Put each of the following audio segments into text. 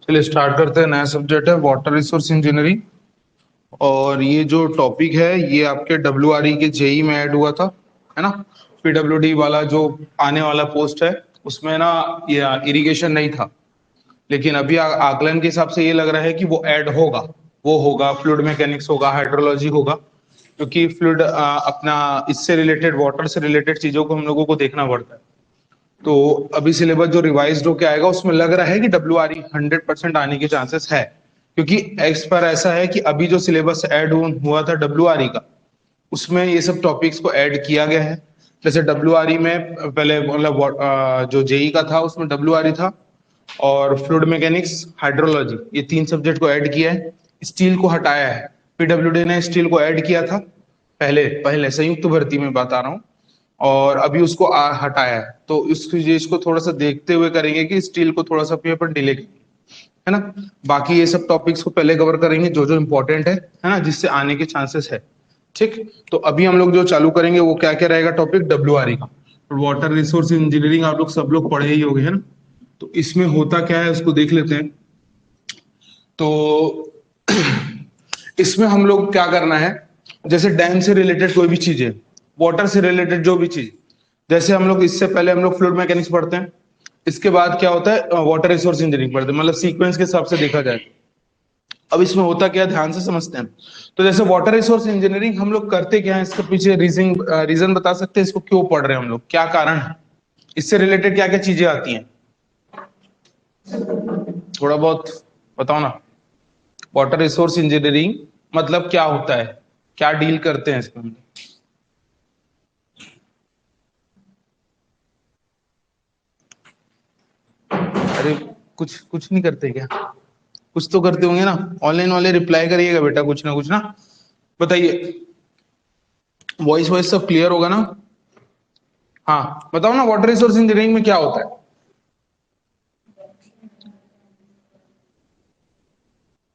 चलिए स्टार्ट करते हैं। नया सब्जेक्ट है वाटर रिसोर्स इंजीनियरिंग। और ये जो टॉपिक है ये आपके डब्ल्यूआरई के जेई में ऐड हुआ था, है ना। पीडब्ल्यूडी वाला जो आने वाला पोस्ट है उसमें ना ये इरिगेशन नहीं था, लेकिन अभी आकलन के हिसाब से ये लग रहा है कि वो ऐड होगा। वो होगा, फ्लूइड मैकेनिक्स होगा, हाइड्रोलॉजी होगा, क्योंकि फ्लूइड अपना इससे रिलेटेड, वाटर से रिलेटेड चीजों को हम लोगों को देखना पड़ता है। तो अभी सिलेबस जो रिवाइज होके आएगा उसमें लग रहा है कि डब्ल्यूआरई 100% आने के चांसेस है, क्योंकि एक्स पर ऐसा है कि अभी जो सिलेबस ऐड हुआ था डब्ल्यूआरई का उसमें ये सब टॉपिक्स को ऐड किया गया है। जैसे डब्ल्यूआरई में पहले मतलब जो जेई का था उसमें डब्ल्यूआरई था और फ्लूइड मैकेनिक्स, हाइड्रोलॉजी, ये 3 सब्जेक्ट को ऐड किया है। स्टील को हटाया है। पीडब्ल्यूडी ने स्टील को ऐड किया था पहले पहले संयुक्त भर्ती में बता रहा हूँ, और अभी उसको हटाया है। तो इसको थोड़ा सा देखते हुए करेंगे कि स्टील को थोड़ा सा पेपर डिले करेंगे, है ना। बाकी ये सब टॉपिक्स को पहले कवर करेंगे जो जो इंपॉर्टेंट है ना, जिससे आने के चांसेस है। ठीक, तो अभी हम लोग जो चालू करेंगे वो क्या क्या रहेगा टॉपिक डब्ल्यूआरई का। वाटर रिसोर्स इंजीनियरिंग आप लोग सब लोग पढ़े ही होंगे, है ना। तो इसमें होता क्या है उसको देख लेते हैं। तो इसमें हम लोग क्या करना है, जैसे डैम से रिलेटेड कोई भी चीज है, वाटर से रिलेटेड जो भी चीज, जैसे हम लोग इससे पहले हम लोग फ्लूइड मैकेनिक्स पढ़ते हैं, इसके बाद क्या होता है वाटर रिसोर्स इंजीनियरिंग पढ़ते हैं, मतलब सीक्वेंस के हिसाब से देखा जाए। अब इसमें होता क्या है ध्यान से समझते हैं। तो जैसे वाटर रिसोर्स इंजीनियरिंग हम लोग करते क्या है, इसके पीछे रीजन बता सकते हैं, इसको क्यों पढ़ रहे हैं हम लोग, क्या कारण है, इससे रिलेटेड क्या क्या चीजें आती हैं, थोड़ा बहुत बताओ ना। वाटर रिसोर्स इंजीनियरिंग मतलब क्या होता है, क्या डील करते हैं इसमें हम? अरे कुछ कुछ नहीं करते क्या? कुछ तो करते होंगे ना। ऑनलाइन वाले रिप्लाई करिएगा बेटा, कुछ ना बताइए। वॉइस वॉइस सब क्लियर होगा ना? हाँ बताओ ना, वाटर रिसोर्स इंजीनियरिंग में क्या होता है?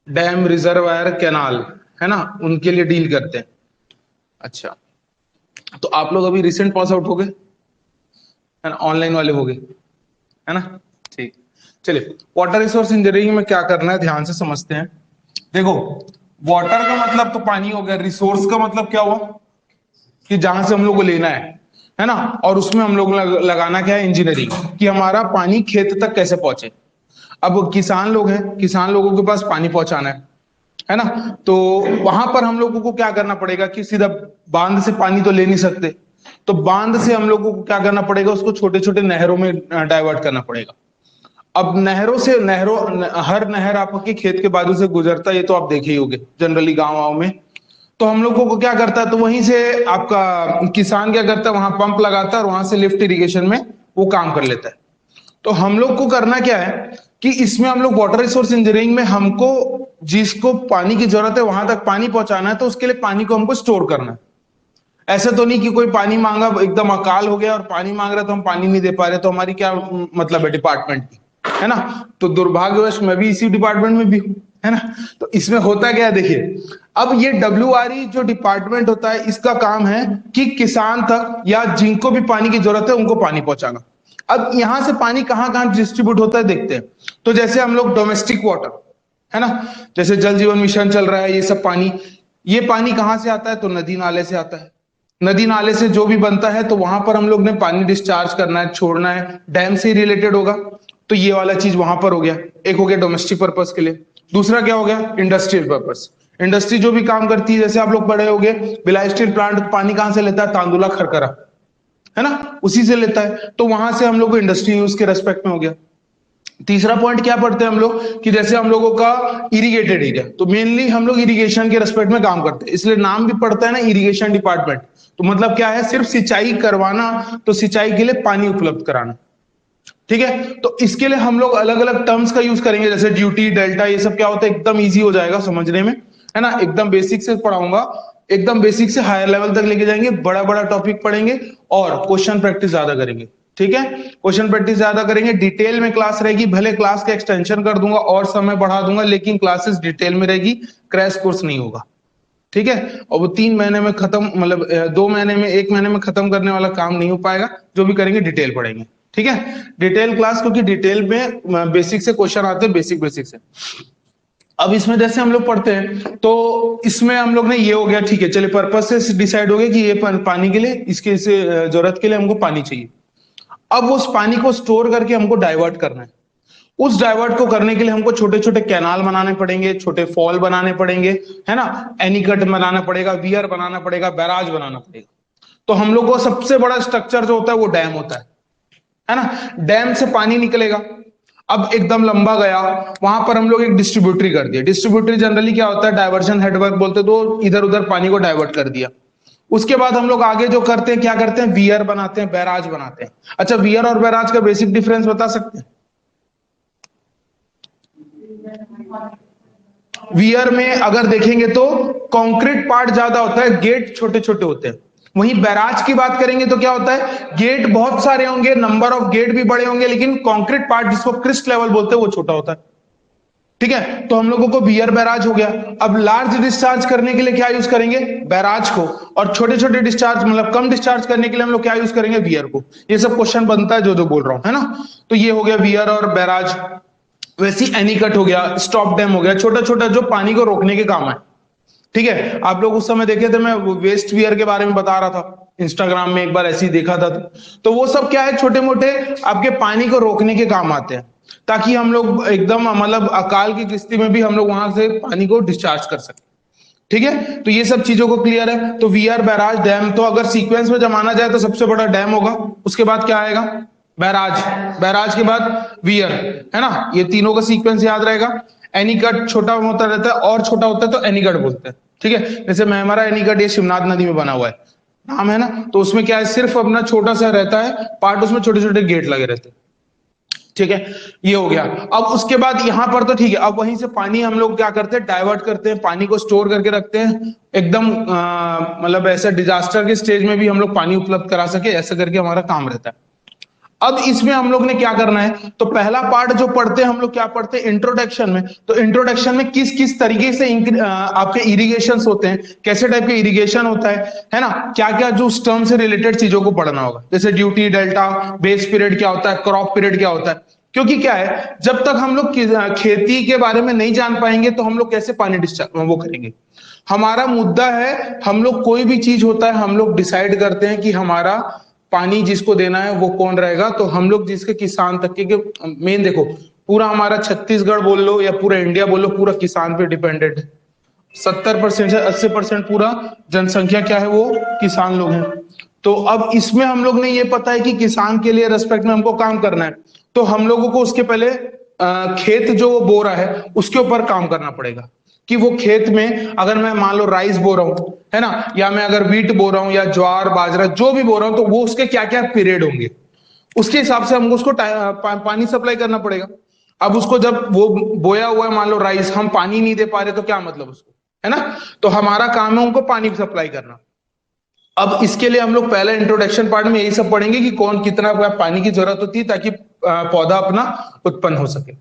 डैम, रिजर्वायर, कैनाल, है ना, उनके लिए डील करते हैं। अच्छा, तो आप लोग अभी रिसेंट पास आउट हो गए, है ना, ऑनलाइन वाले हो गए, है ना। ठीक, चलिए वाटर रिसोर्स इंजीनियरिंग में क्या करना है ध्यान से समझते हैं। देखो, वाटर का मतलब तो पानी हो गया, रिसोर्स का मतलब क्या हुआ कि जहां से हम लोग को लेना है ना, और उसमें हम लोग लगाना क्या है, इंजीनियरिंग, कि हमारा पानी खेत तक कैसे पहुंचे। अब किसान लोग हैं, किसान लोगों के पास पानी पहुंचाना है ना। तो वहां पर हम लोगों को क्या करना पड़ेगा कि सीधा बांध से पानी तो ले नहीं सकते, तो बांध से हम लोगों को क्या करना पड़ेगा, उसको छोटे छोटे नहरों में डाइवर्ट करना पड़ेगा। अब नहरों से हर नहर आपके खेत के बाजू से गुजरता है, ये तो आप देखे ही होंगे जनरली गाँव में। तो हम लोगों को क्या करता है, तो वहीं से आपका किसान क्या करता है, वहां पंप लगाता है और वहां से लिफ्ट इरिगेशन में वो काम कर लेता है। तो हम लोग को करना क्या है कि इसमें हम लोग वाटर रिसोर्स इंजीनियरिंग में हमको जिसको पानी की जरूरत है वहां तक पानी पहुंचाना है, तो उसके लिए पानी को हमको स्टोर करना है। ऐसा तो नहीं कि कोई पानी मांगा, एकदम अकाल हो गया और पानी मांग रहा तो हम पानी नहीं दे पा रहे, तो हमारी क्या मतलब है डिपार्टमेंट की, है ना। तो दुर्भाग्यवश मैं भी इसी डिपार्टमेंट में भी हूं, है ना। तो इसमें होता क्या है देखिए, अब ये डब्ल्यूआरई जो डिपार्टमेंट होता है इसका काम है कि किसान तक या जिनको भी पानी की जरूरत है उनको पानी पहुंचाना। अब यहां से पानी कहां कहां डिस्ट्रीब्यूट होता है देखते हैं। तो जैसे हम लोग डोमेस्टिक वाटर, है ना, जैसे जल जीवन मिशन चल रहा है, ये सब पानी, ये पानी कहां से आता है, तो नदी नाले से आता है। नदी नाले से जो भी बनता है तो वहां पर हम लोग ने पानी डिस्चार्ज करना है, छोड़ना है, डैम से रिलेटेड होगा, तो ये वाला चीज वहां पर हो गया। एक हो गया डोमेस्टिक पर्पस के लिए। दूसरा क्या हो गया, इंडस्ट्रियल पर्पस। इंडस्ट्री जो भी काम करती है, जैसे आप लोग पढ़े होंगे, भिलाई स्टील प्लांट पानी कहां से लेता है, तांदुला खरकरा, है ना, उसी से लेता है। तो वहां से हम लोग को इंडस्ट्री यूज के रेस्पेक्ट में हो गया। तीसरा पॉइंट क्या पढ़ते हैं हम लोग कि जैसे हम लोगों का इरिगेटेड एरिया, तो मेनली हम लोग इरिगेशन के रेस्पेक्ट में काम करते हैं, इसलिए नाम भी पड़ता है ना इरिगेशन डिपार्टमेंट। तो मतलब क्या है, सिर्फ सिंचाई करवाना, तो सिंचाई के लिए पानी उपलब्ध कराना। ठीक है, तो इसके लिए हम लोग अलग अलग टर्म्स का यूज करेंगे, जैसे ड्यूटी, डेल्टा, ये सब क्या होता है, एकदम इजी हो जाएगा समझने में, है ना। एकदम बेसिक से पढ़ाऊंगा, एकदम बेसिक से हायर लेवल तक लेके जाएंगे, बड़ा बड़ा टॉपिक पढ़ेंगे और क्वेश्चन प्रैक्टिस ज्यादा करेंगे। ठीक है, क्वेश्चन प्रैक्टिस ज्यादा करेंगे, डिटेल में क्लास रहेगी, भले क्लास का एक्सटेंशन कर दूंगा और समय बढ़ा दूंगा, लेकिन क्लासेस डिटेल में रहेगी, क्रैश कोर्स नहीं होगा। ठीक है, और वो 3 महीने में खत्म, मतलब 2 महीने में, 1 महीने में खत्म करने वाला काम नहीं हो पाएगा, जो भी करेंगे डिटेल पढ़ेंगे। ठीक है, डिटेल क्लास, क्योंकि डिटेल में बेसिक से क्वेश्चन आते हैं, बेसिक से। अब इसमें जैसे हम लोग पढ़ते हैं तो इसमें हम लोग ने ये हो गया, ठीक है, चलिए पर्पस से डिसाइड हो गया कि ये पानी के लिए, इसके जरूरत के लिए हमको पानी चाहिए। अब उस पानी को स्टोर करके हमको डाइवर्ट करना है। उस डाइवर्ट को करने के लिए हमको छोटे छोटे कैनाल बनाने पड़ेंगे, छोटे फॉल बनाने पड़ेंगे, है ना, एनीकट बनाना पड़ेगा, वियर बनाना पड़ेगा, बैराज बनाना पड़ेगा। तो हम लोग को सबसे बड़ा स्ट्रक्चर जो होता है वो डैम होता है ना। डैम से पानी निकलेगा, अब एकदम लंबा गया, वहां पर हम लोग एक डिस्ट्रीब्यूटरी कर दिया। डिस्ट्रीब्यूटरी जनरली क्या होता है, डाइवर्जन नेटवर्क बोलते, तो इधर उधर पानी को डाइवर्ट कर दिया। उसके बाद हम लोग आगे जो करते हैं, क्या करते हैं, वियर बनाते हैं, बैराज बनाते हैं। अच्छा, वियर और बैराज का बेसिक डिफरेंस बता सकते हैं? वियर में अगर देखेंगे तो कंक्रीट पार्ट ज्यादा होता है, गेट छोटे छोटे होते हैं। वहीं बैराज की बात करेंगे तो क्या होता है, गेट बहुत सारे होंगे, नंबर ऑफ गेट भी बड़े होंगे, लेकिन कंक्रीट पार्ट जिसको क्रिस्ट लेवल बोलते हैं वो छोटा होता है। ठीक है, तो हम लोगों को वियर बैराज हो गया। अब लार्ज डिस्चार्ज करने के लिए क्या यूज करेंगे, बैराज को, और छोटे छोटे डिस्चार्ज मतलब कम डिस्चार्ज करने के लिए हम लोग क्या यूज करेंगे, वियर को। ये सब क्वेश्चन बनता है जो बोल रहा हूं, है ना। तो ये हो गया वियर और बैराज। वैसे ही एनीकट हो गया, स्टॉप डैम हो गया, छोटा छोटा जो पानी को रोकने के काम है। ठीक है, आप लोग उस समय देखे थे, मैं वेस्ट वियर के बारे में बता रहा था, इंस्टाग्राम में एक बार ऐसे ही देखा था। तो वो सब क्या है, छोटे मोटे आपके पानी को रोकने के काम आते हैं, ताकि हम लोग एकदम मतलब अकाल की किस्ती में भी हम लोग वहां से पानी को डिस्चार्ज कर सके। ठीक है, तो ये सब चीजों को क्लियर है। तो वीआर, बैराज, डैम, तो अगर सीक्वेंस में जब माना जाए तो सबसे बड़ा डैम होगा, उसके बाद क्या आएगा, बैराज, बैराज के बाद वियर, है ना। ये तीनों का सीक्वेंस याद रहेगा। एनीकट छोटा होता रहता है, और छोटा होता है तो एनीकट बोलते हैं। ठीक है, जैसे मैं, हमारा एनीकट ये शिवनाथ नदी में बना हुआ है, नाम है ना। तो उसमें क्या है, सिर्फ अपना छोटा सा रहता है पार्ट, उसमें छोटे छोटे गेट लगे रहते हैं। ठीक है, ये हो गया। अब उसके बाद यहां पर तो ठीक है, अब वहीं से पानी हम लोग क्या करते हैं, डाइवर्ट करते हैं, पानी को स्टोर करके रखते हैं एकदम, मतलब ऐसा डिजास्टर के स्टेज में भी हम लोग पानी उपलब्ध करा सके, ऐसा करके हमारा काम रहता है। अब इसमें हम लोग ने क्या करना है, तो पहला पार्ट जो पढ़ते हैं हम लोग, क्या पढ़ते हैं, इंट्रोडक्शन में। तो इंट्रोडक्शन में किस किस तरीके से आपके इरिगेशन होते हैं, कैसे टाइप के इरिगेशन होता है ना, क्या क्या जो उस टर्म से रिलेटेड चीजों को पढ़ना होगा, जैसे ड्यूटी, डेल्टा, बेस पीरियड क्या होता है, क्रॉप पीरियड क्या होता है। क्योंकि क्या है, जब तक हम लोग खेती के बारे में नहीं जान पाएंगे तो हम लोग कैसे पानी डिस्चार्ज वो करेंगे। हमारा मुद्दा है, हम लोग कोई भी चीज होता है, हम लोग डिसाइड करते हैं कि हमारा पानी जिसको देना है वो कौन रहेगा। तो हम लोग जिसके किसान तक के मेन, देखो पूरा हमारा छत्तीसगढ़ बोल लो या पूरा इंडिया बोल लो, पूरा किसान पे डिपेंडेंट है। 70% से 80% पूरा जनसंख्या क्या है, वो किसान लोग हैं। तो अब इसमें हम लोग ने ये पता है कि किसान के लिए रेस्पेक्ट में हमको काम करना है, तो हम लोगों को उसके पहले खेत जो वो बो रहा है उसके ऊपर काम करना पड़ेगा, कि वो खेत में अगर मैं मान लो राइस बो रहा हूं, है ना, या मैं अगर व्हीट बो रहा हूं या ज्वार बाजरा जो भी बो रहा हूं, तो वो उसके क्या क्या पीरियड होंगे, उसके हिसाब से हमको उसको पानी सप्लाई करना पड़ेगा। अब उसको जब वो बोया हुआ है, मान लो राइस, हम पानी नहीं दे पा रहे तो क्या मतलब उसको, है ना। तो हमारा काम है उनको पानी सप्लाई करना। अब इसके लिए हम लोग पहले इंट्रोडक्शन पार्ट में यही सब पढ़ेंगे कि कौन कितना पानी की जरूरत होती है ताकि पौधा अपना उत्पन्न हो सके।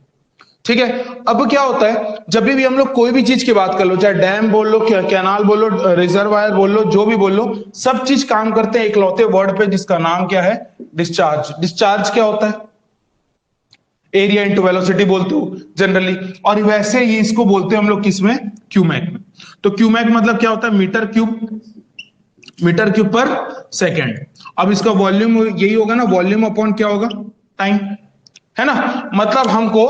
ठीक है, अब क्या होता है, जब भी हम लोग कोई भी चीज की बात कर लो, चाहे डैम बोल लो, कैनाल बोल लो, रिजर्वायर बोल लो, जो भी बोल लो, सब चीज काम करते हैं इकलौते वर्ड पे जिसका नाम क्या है, डिस्चार्ज। डिस्चार्ज क्या होता है, एरिया इंटू वेलोसिटी बोलते हो जनरली, और वैसे ही इसको बोलते हैं हम लोग किसमें, क्यूमैक में। तो क्यूमैक मतलब क्या होता है, मीटर क्यूब पर सेकेंड। अब इसका वॉल्यूम यही होगा ना, वॉल्यूम अपॉन क्या होगा, टाइम, है ना। मतलब हमको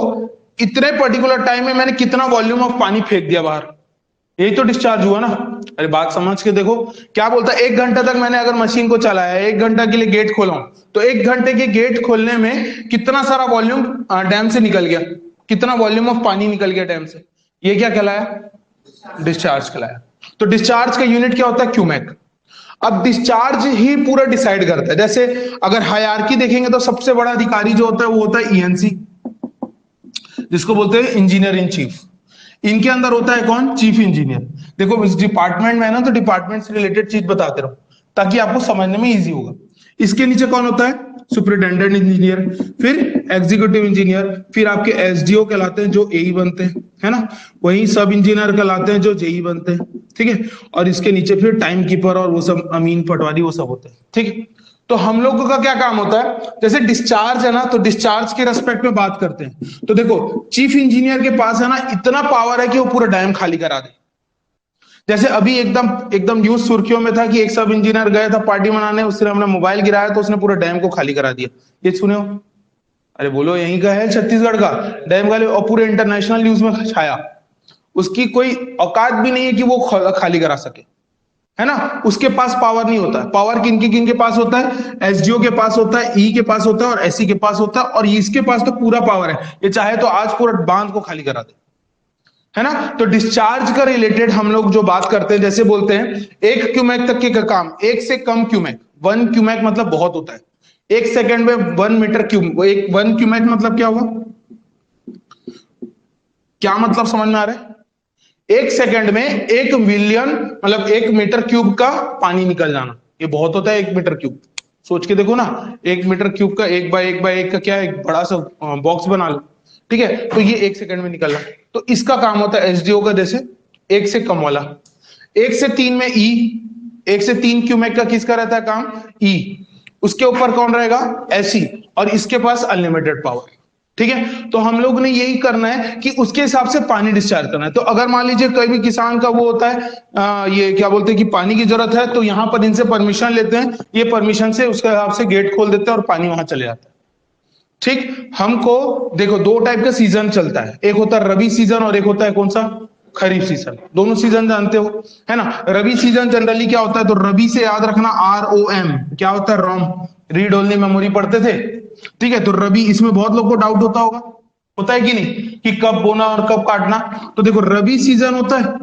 इतने पर्टिकुलर टाइम में मैंने कितना वॉल्यूम ऑफ पानी फेंक दिया बाहर, यही तो डिस्चार्ज हुआ ना। अरे बात समझ के देखो, क्या बोलता है, 1 घंटा तक मैंने अगर मशीन को चलाया, 1 घंटा के लिए गेट खोला हूं, तो 1 घंटे के गेट खोलने में कितना सारा वॉल्यूम डैम से निकल गया, कितना वॉल्यूम ऑफ पानी निकल गया डैम से, ये क्या कहलाया, डिस्चार्ज कहलाया। तो डिस्चार्ज का यूनिट क्या होता है, क्यूमैक। अब डिस्चार्ज ही पूरा डिसाइड करता है। जैसे अगर हायरार्की देखेंगे तो सबसे बड़ा अधिकारी जो होता है वो होता है ईएनसी, जिसको बोलते हैं इंजीनियर इन चीफ। इनके अंदर होता है कौन, चीफ इंजीनियर। देखो इस डिपार्टमेंट में है ना, तो डिपार्टमेंट से रिलेटेड चीज बताते रहो ताकि आपको समझने में इजी होगा। इसके नीचे कौन होता है, सुपरिटेंडेंट इंजीनियर, फिर एग्जीक्यूटिव इंजीनियर, फिर आपके एसडीओ कहलाते हैं जो एई बनते हैं, है ना। वहीं सब इंजीनियर कहलाते हैं जो जेई बनते हैं। ठीक है, और इसके नीचे फिर टाइम कीपर और वो सब अमीन पटवारी वो सब होते हैं। ठीक है, तो हम लोगों का क्या काम होता है, जैसे डिस्चार्ज है ना, तो डिस्चार्ज के रेस्पेक्ट में बात करते हैं, तो देखो चीफ इंजीनियर के पास है ना इतना पावर है कि वो पूरा डैम खाली करा दे। जैसे अभी एकदम एकदम न्यूज सुर्खियों में था कि एक सब इंजीनियर गया था पार्टी मनाने, उसने अपना मोबाइल गिराया तो उसने पूरा डैम को खाली करा दिया। ये सुने हो? अरे बोलो, यहीं का है, छत्तीसगढ़ का डैम खाली, और पूरे इंटरनेशनल न्यूज में छाया। उसकी कोई औकात भी नहीं है कि वो खाली करा सके, है ना। उसके पास पावर नहीं होता है। पावर किन के पास होता है? एसडीओ के पास होता है, ई के पास होता है और एससी के पास होता है, और इसके पास तो पूरा पावर है, ये चाहे तो आज पूरा बांध को खाली करा दे, है ना। तो डिस्चार्ज का रिलेटेड हम लोग जो बात करते हैं, जैसे बोलते हैं 1 क्यूमेक तक के काम, 1 से कम क्यूमेक, 1 क्यूमेक मतलब बहुत होता है, 1 सेकंड में 1 मीटर क्यूब, 1 क्यूमेक मतलब क्या हुआ, क्या मतलब समझ में आ रहा है? 1 सेकंड में 1 मिलियन मतलब 1 मीटर क्यूब का पानी निकल जाना, ये बहुत होता है 1 मीटर क्यूब। सोच के देखो ना, 1 मीटर क्यूब का 1 बाय 1 का क्या है, एक बड़ा सा बॉक्स बना लो, ठीक है, तो ये 1 सेकंड में निकल रहा है। तो इसका काम होता है एसडीओ का, जैसे 1 से कम वाला, 1 से 3 में ई, 1 से 3 क्यूमेक का किसका रहता है काम, ई, उसके ऊपर कौन रहेगा, एसई, और इसके पास अनलिमिटेड पावर, ठीक है। तो हम लोग ने यही करना है कि उसके हिसाब से पानी डिस्चार्ज करना है। तो अगर मान लीजिए कोई भी किसान का वो होता है, ये क्या बोलते हैं कि पानी की जरूरत है, तो यहां पर इनसे परमिशन लेते हैं, ये परमिशन से उसके हिसाब से गेट खोल देते हैं और पानी वहां चले जाता है, ठीक। हमको देखो 2 टाइप का सीजन चलता है, एक होता है रबी सीजन और एक होता है कौन सा, खरीफ सीजन। दोनों सीजन जानते हो, है ना। रबी सीजन जनरली क्या होता है, तो रबी से याद रखना, ROM क्या होता है, रोम, रीड ओनली मेमोरी पढ़ते थे, ठीक है। तो रबी, इसमें बहुत लोग को डाउट होता होगा, होता है कि नहीं, कि कब बोना और कब काटना। तो देखो रबी सीजन होता है,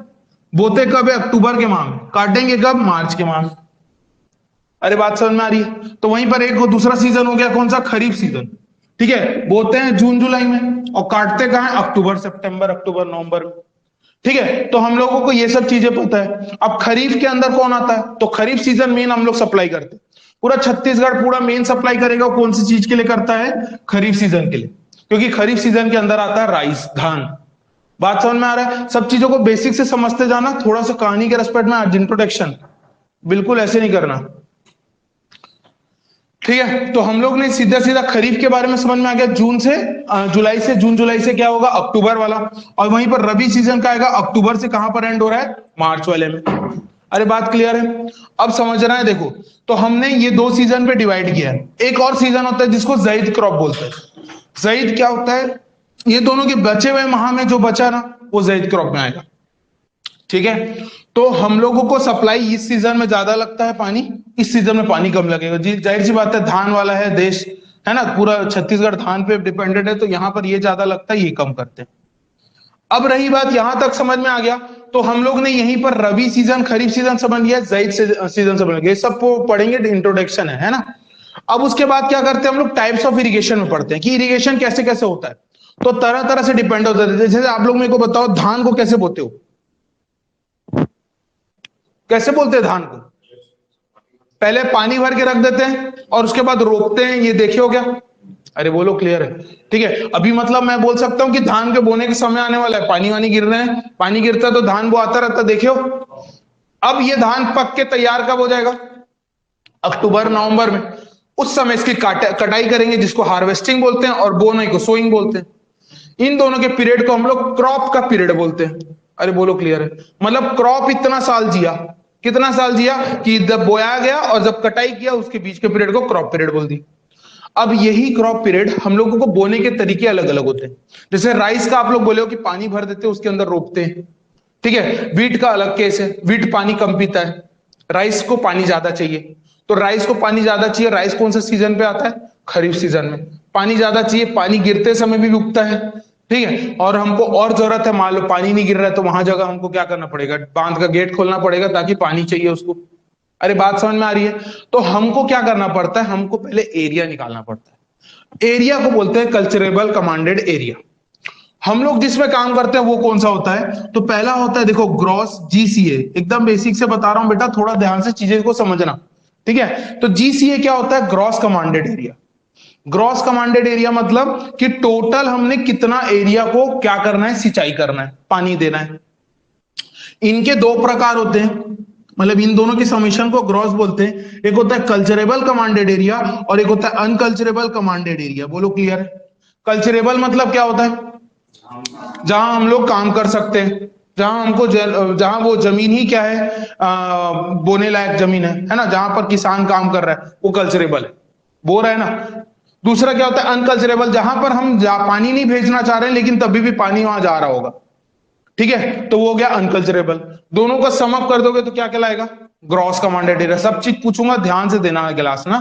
बोते कब है, अक्टूबर के माह में, काटेंगे कब, मार्च के माह में। अरे बात समझ में आ रही है? तो वहीं पर एक दूसरा सीजन हो गया कौन सा, खरीफ सीजन, ठीक है। बोते हैं जून जुलाई में और काटते कहां है, अक्टूबर सितंबर, अक्टूबर नवंबर में, ठीक है। तो हम लोगों को ये सब चीजें पता है। अब खरीफ के अंदर कौन आता है, तो खरीफ सीजन मेन हम लोग सप्लाई करते हैं, पूरा छत्तीसगढ़ पूरा मेन सप्लाई करेगा, कौन सी चीज के लिए करता है, खरीफ सीजन के लिए, क्योंकि खरीफ सीजन के अंदर आता है राइस, धान। बात समझ में आ रहा है? सब चीजों को बेसिक से समझते जाना, थोड़ा सा कहानी के रेस्पेक्ट में आज इंट्रोडक्शन, बिल्कुल ऐसे नहीं करना, ठीक है। तो हम लोग ने सीधा सीधा खरीफ के बारे में समझ में आ गया, जून से जुलाई से, जून जुलाई से क्या होगा, अक्टूबर वाला, और वहीं पर रबी सीजन का आएगा, अक्टूबर से कहां पर एंड हो रहा है, मार्च वाले में। अरे बात क्लियर है? अब समझना है, देखो तो हमने ये 2 सीजन पे डिवाइड किया है। एक और सीजन होता है जिसको ज़ईद क्रॉप बोलते हैं। ज़ईद क्या होता है, ये दोनों के बचे हुए माह में जो बचा ना, वो ज़ईद क्रॉप में आएगा, ठीक है। तो हम लोगों को सप्लाई इस सीजन में ज्यादा लगता है पानी, इस सीजन में पानी कम लगेगा जी, जाहिर सी बात है, धान वाला है देश, है ना, पूरा छत्तीसगढ़ धान पे डिपेंडेंट है, तो यहां पर ये ज्यादा लगता है, ये कम करते हैं। अब रही बात, यहां तक समझ में आ गया। तो हम लोग ने यहीं पर रबी सीजन खरीफ सीजन समझ लिया, ज़ईद सीजन समझ लिया, ये सब पढ़ेंगे, इंट्रोडक्शन है ना। अब उसके बाद क्या करते हैं हम लोग, टाइप्स ऑफ इरिगेशन में पढ़ते हैं कि इरिगेशन कैसे कैसे होता है। तो तरह तरह से डिपेंड होता है, जैसे आप लोग मेरे को बताओ धान को कैसे बोते हो, कैसे बोलते हैं धान को, पहले पानी भर के रख देते हैं और उसके बाद रोपते हैं, ये देखे हो क्या? अरे बोलो, क्लियर है? ठीक है। अभी मतलब मैं बोल सकता हूं कि धान के बोने के समय आने वाला है, पानी वानी गिर रहे हैं, पानी गिरता है तो धान वो आता रहता, देखे हो। अब ये धान पक के तैयार कब हो जाएगा, अक्टूबर नवंबर में। उस समय इसकी कटाई करेंगे, जिसको हार्वेस्टिंग बोलते हैं, और बोने को सोइंग बोलते हैं। इन दोनों के पीरियड को हम लोग क्रॉप का पीरियड बोलते हैं। अरे बोलो, क्लियर है? मतलब क्रॉप इतना साल जिया, कितना साल जिया, कि जब बोया गया और जब कटाई किया, उसके बीच के पीरियड को क्रॉप पीरियड बोल दी। अब यही क्रॉप पीरियड हम लोगों को बोने के तरीके अलग अलग होते हैं। जैसे राइस का आप लोग बोले हो कि पानी भर देते हैं, उसके अंदर रोपते हैं, ठीक है। वीट का अलग केस है, वीट पानी कम पीता है, राइस को पानी ज्यादा चाहिए। तो राइस को पानी ज्यादा चाहिए, राइस कौन सा सीजन पे आता है, खरीफ सीजन में। पानी ज्यादा चाहिए, पानी गिरते समय भी उगता है, ठीक है। और हमको और जरूरत है, मान लो पानी नहीं गिर रहा है, तो वहां जगह हमको क्या करना पड़ेगा, बांध का गेट खोलना पड़ेगा, ताकि पानी चाहिए उसको। अरे बात समझ में आ रही है? तो हमको क्या करना पड़ता है, हमको पहले एरिया निकालना पड़ता है। एरिया को बोलते हैं कल्चरेबल कमांडेड एरिया। हम लोग जिसमें काम करते हैं वो कौन सा होता है, तो पहला होता है, देखो, ग्रॉस GCA। एकदम बेसिक से बता रहा हूं बेटा, थोड़ा ध्यान से चीजें को समझना, ठीक है। तो GCA क्या होता है, gross commanded area. Gross commanded area मतलब कि टोटल हमने कितना एरिया को क्या करना है, सिंचाई करना है, पानी देना है। इनके 2 प्रकार होते हैं, मतलब इन दोनों की समेशन को ग्रॉस बोलते हैं। एक होता है कल्चरेबल कमांडेड एरिया और एक होता है अनकल्चरेबल कमांडेड एरिया। बोलो क्लियर है? कल्चरेबल मतलब क्या होता है? जहां हम लोग काम कर सकते हैं, जहां हमको जहां वो जमीन ही क्या है, बोने लायक जमीन है ना, जहां पर किसान काम कर रहा है, वो कल्चरेबल है, बो रहा है ना। दूसरा क्या होता है? अनकल्चरेबल, जहां पर हम पानी नहीं भेजना चाह रहे हैं लेकिन तभी भी पानी वहां जा रहा होगा, ठीक है, तो वो हो गया अनकल्चरेबल। दोनों का सम अप कर दोगे तो क्या कहलाएगा? Gross commanded area. सब चीज पूछूंगा, ध्यान से देना है क्लास ना।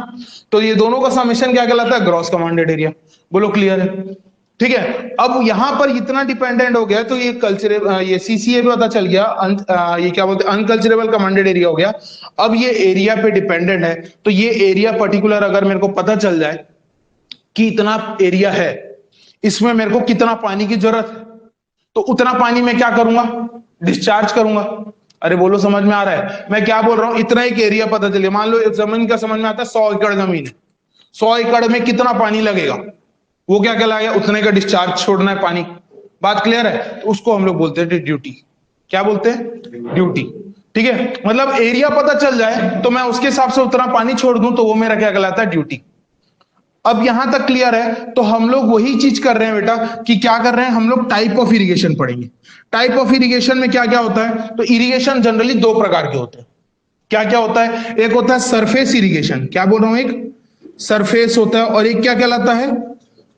तो ये दोनों का समेशन क्या कहलाता है? Gross commanded area. बोलो क्लियर है? ठीक है। अब यहां पर इतना डिपेंडेंट हो गया तो ये कल्चरेबल, ये सीसीए भी पता चल गया, ये क्या बोलते हैं, अनकल्चरेबल कमांडेड एरिया हो गया। अब ये एरिया पे डिपेंडेंट है, तो ये एरिया पर्टिकुलर अगर मेरे को पता चल जाए कि इतना एरिया है, इसमें मेरे को कितना पानी की जरूरत है, तो उतना पानी मैं क्या करूंगा? डिस्चार्ज करूंगा। अरे बोलो समझ में आ रहा है मैं क्या बोल रहा हूं? इतना एक एरिया पता चलिए, मान लो जमीन का समझ में आता है 100 एकड़ जमीन है, 100 एकड़ में कितना पानी लगेगा, वो क्या कहलाएगा? उतने का डिस्चार्ज छोड़ना है पानी। बात क्लियर है? तो उसको हम लोग बोलते हैं ड्यूटी। क्या बोलते हैं? ड्यूटी। ठीक है, मतलब एरिया पता चल जाए तो मैं उसके हिसाब से उतना पानी छोड़ दूं तो वो मेरा क्या कहलाता है? ड्यूटी। अब यहां तक क्लियर है? तो हम लोग वही चीज कर रहे हैं बेटा, कि क्या कर रहे हैं हम लोग? टाइप ऑफ इरिगेशन पढ़ेंगे। टाइप ऑफ इरिगेशन में क्या क्या होता है? तो इरिगेशन जनरली दो प्रकार के होते हैं। क्या क्या होता है? एक होता है सरफेस इरिगेशन। क्या बोल रहा हूं? एक सरफेस होता है और एक क्या कहलाता है?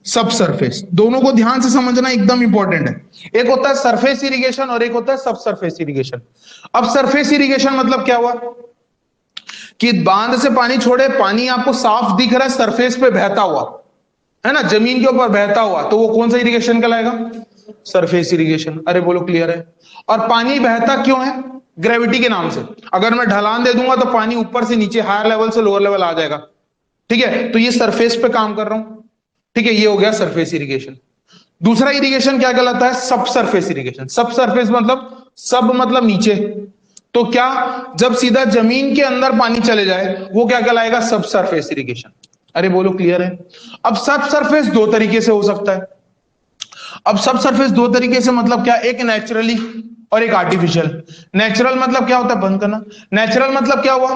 सब सरफेस। दोनों को ध्यान से समझना एकदम इंपॉर्टेंट है। एक होता है सरफेस इरिगेशन और एक होता है सब सरफेस इरिगेशन। अब सरफेस इरिगेशन मतलब क्या हुआ? कि बांध से पानी छोड़े, पानी आपको साफ दिख रहा है सरफेस पे बहता हुआ, है ना, जमीन के ऊपर बहता हुआ, तो वो कौन सा इरिगेशन कहलाएगा? Surface irrigation. अरे बोलो क्लियर है? और पानी बहता क्यों है? ग्रेविटी के नाम से। अगर मैं ढलान दे दूंगा तो पानी ऊपर से नीचे, हायर लेवल से लोअर लेवल आ जाएगा, ठीक है, तो ये सरफेस पे काम कर रहा हूं, ठीक है, ये हो गया सरफेस इरिगेशन। दूसरा इरिगेशन क्या कहलाता है? सब सरफेस इरिगेशन। सब सरफेस मतलब, सब मतलब नीचे, तो क्या, जब सीधा जमीन के अंदर पानी चले जाए वो क्या कहलाएगा? सब सरफेस इरिगेशन। अरे बोलो क्लियर है? अब सब सरफेस दो तरीके से हो सकता है। अब सब सरफेस दो तरीके से मतलब क्या? एक नेचुरली और एक आर्टिफिशियल। नेचुरल मतलब क्या होता है? बंद करना। नेचुरल मतलब क्या हुआ?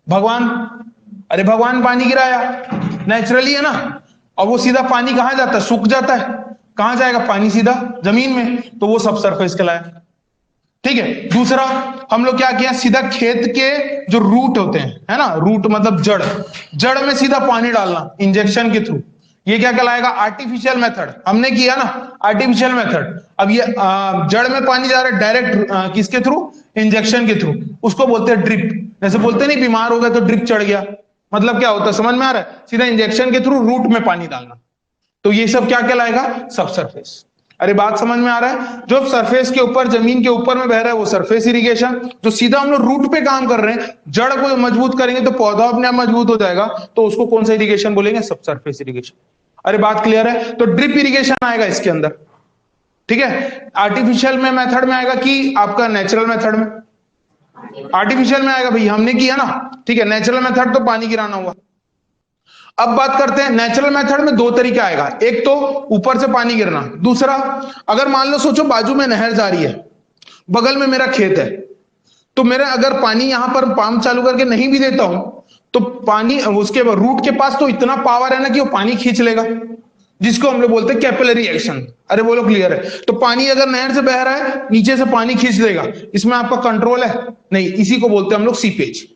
भगवान, अरे भगवान पानी गिराया, नेचुरली है ना, और वो सीधा पानी कहां जाता है? सूख जाता है, कहां जाएगा पानी? सीधा जमीन में, तो वो सब सरफेस कहलाया। ठीक है। दूसरा, हम लोग क्या किया? सीधा खेत के जो रूट होते हैं, है ना, रूट मतलब जड़, जड़ में सीधा पानी डालना इंजेक्शन के थ्रू, ये क्या कहलाएगा? Artificial method. हमने किया ना आर्टिफिशियल मेथड। अब ये जड़ में पानी जा रहा है डायरेक्ट, किसके थ्रू? इंजेक्शन के थ्रू, उसको बोलते हैं ड्रिप। जैसे बोलते नहीं, बीमार हो गए तो ड्रिप चढ़ गया, मतलब क्या होता है समझ में आ रहा है? सीधा इंजेक्शन के थ्रू रूट में पानी डालना, तो ये सब क्या कहलाएगा? सब सरफेस। अरे बात समझ में आ रहा है? जो सरफेस के ऊपर, जमीन के ऊपर में बह रहा है वो सरफेस इरिगेशन। जो सीधा हम लोग रूट पे काम कर रहे हैं, जड़ को मजबूत करेंगे तो पौधा अपने आप मजबूत हो जाएगा, तो उसको कौन सा इरिगेशन बोलेंगे? सब सरफेस इरिगेशन। अरे बात क्लियर है? तो ड्रिप इरिगेशन आएगा इसके अंदर, ठीक है। आर्टिफिशियल में मेथड में आएगा कि आपका नेचुरल मेथड में? आर्टिफिशियल में आएगा भाई, हमने किया ना, ठीक है। नेचुरल मेथड तो पानी गिराना हुआ। अब बात करते हैं नेचुरल मेथड में दो तरीका आएगा, एक तो ऊपर से पानी गिरना, दूसरा, अगर मान लो सोचो बाजू में नहर जा रही है, बगल में मेरा खेत है, तो मेरा अगर पानी यहां पर पंप चालू करके नहीं भी देता हूं तो पानी उसके रूट के पास तो इतना पावर है ना कि वो पानी खींच लेगा, जिसको हम लोग बोलते हैं कैपिलरी एक्शन। अरे बोलो क्लियर है? तो पानी अगर नहर से बह रहा है, नीचे से पानी खींच लेगा, इसमें आपका कंट्रोल है नहीं, इसी को बोलते हैं हम लोग सीपेज।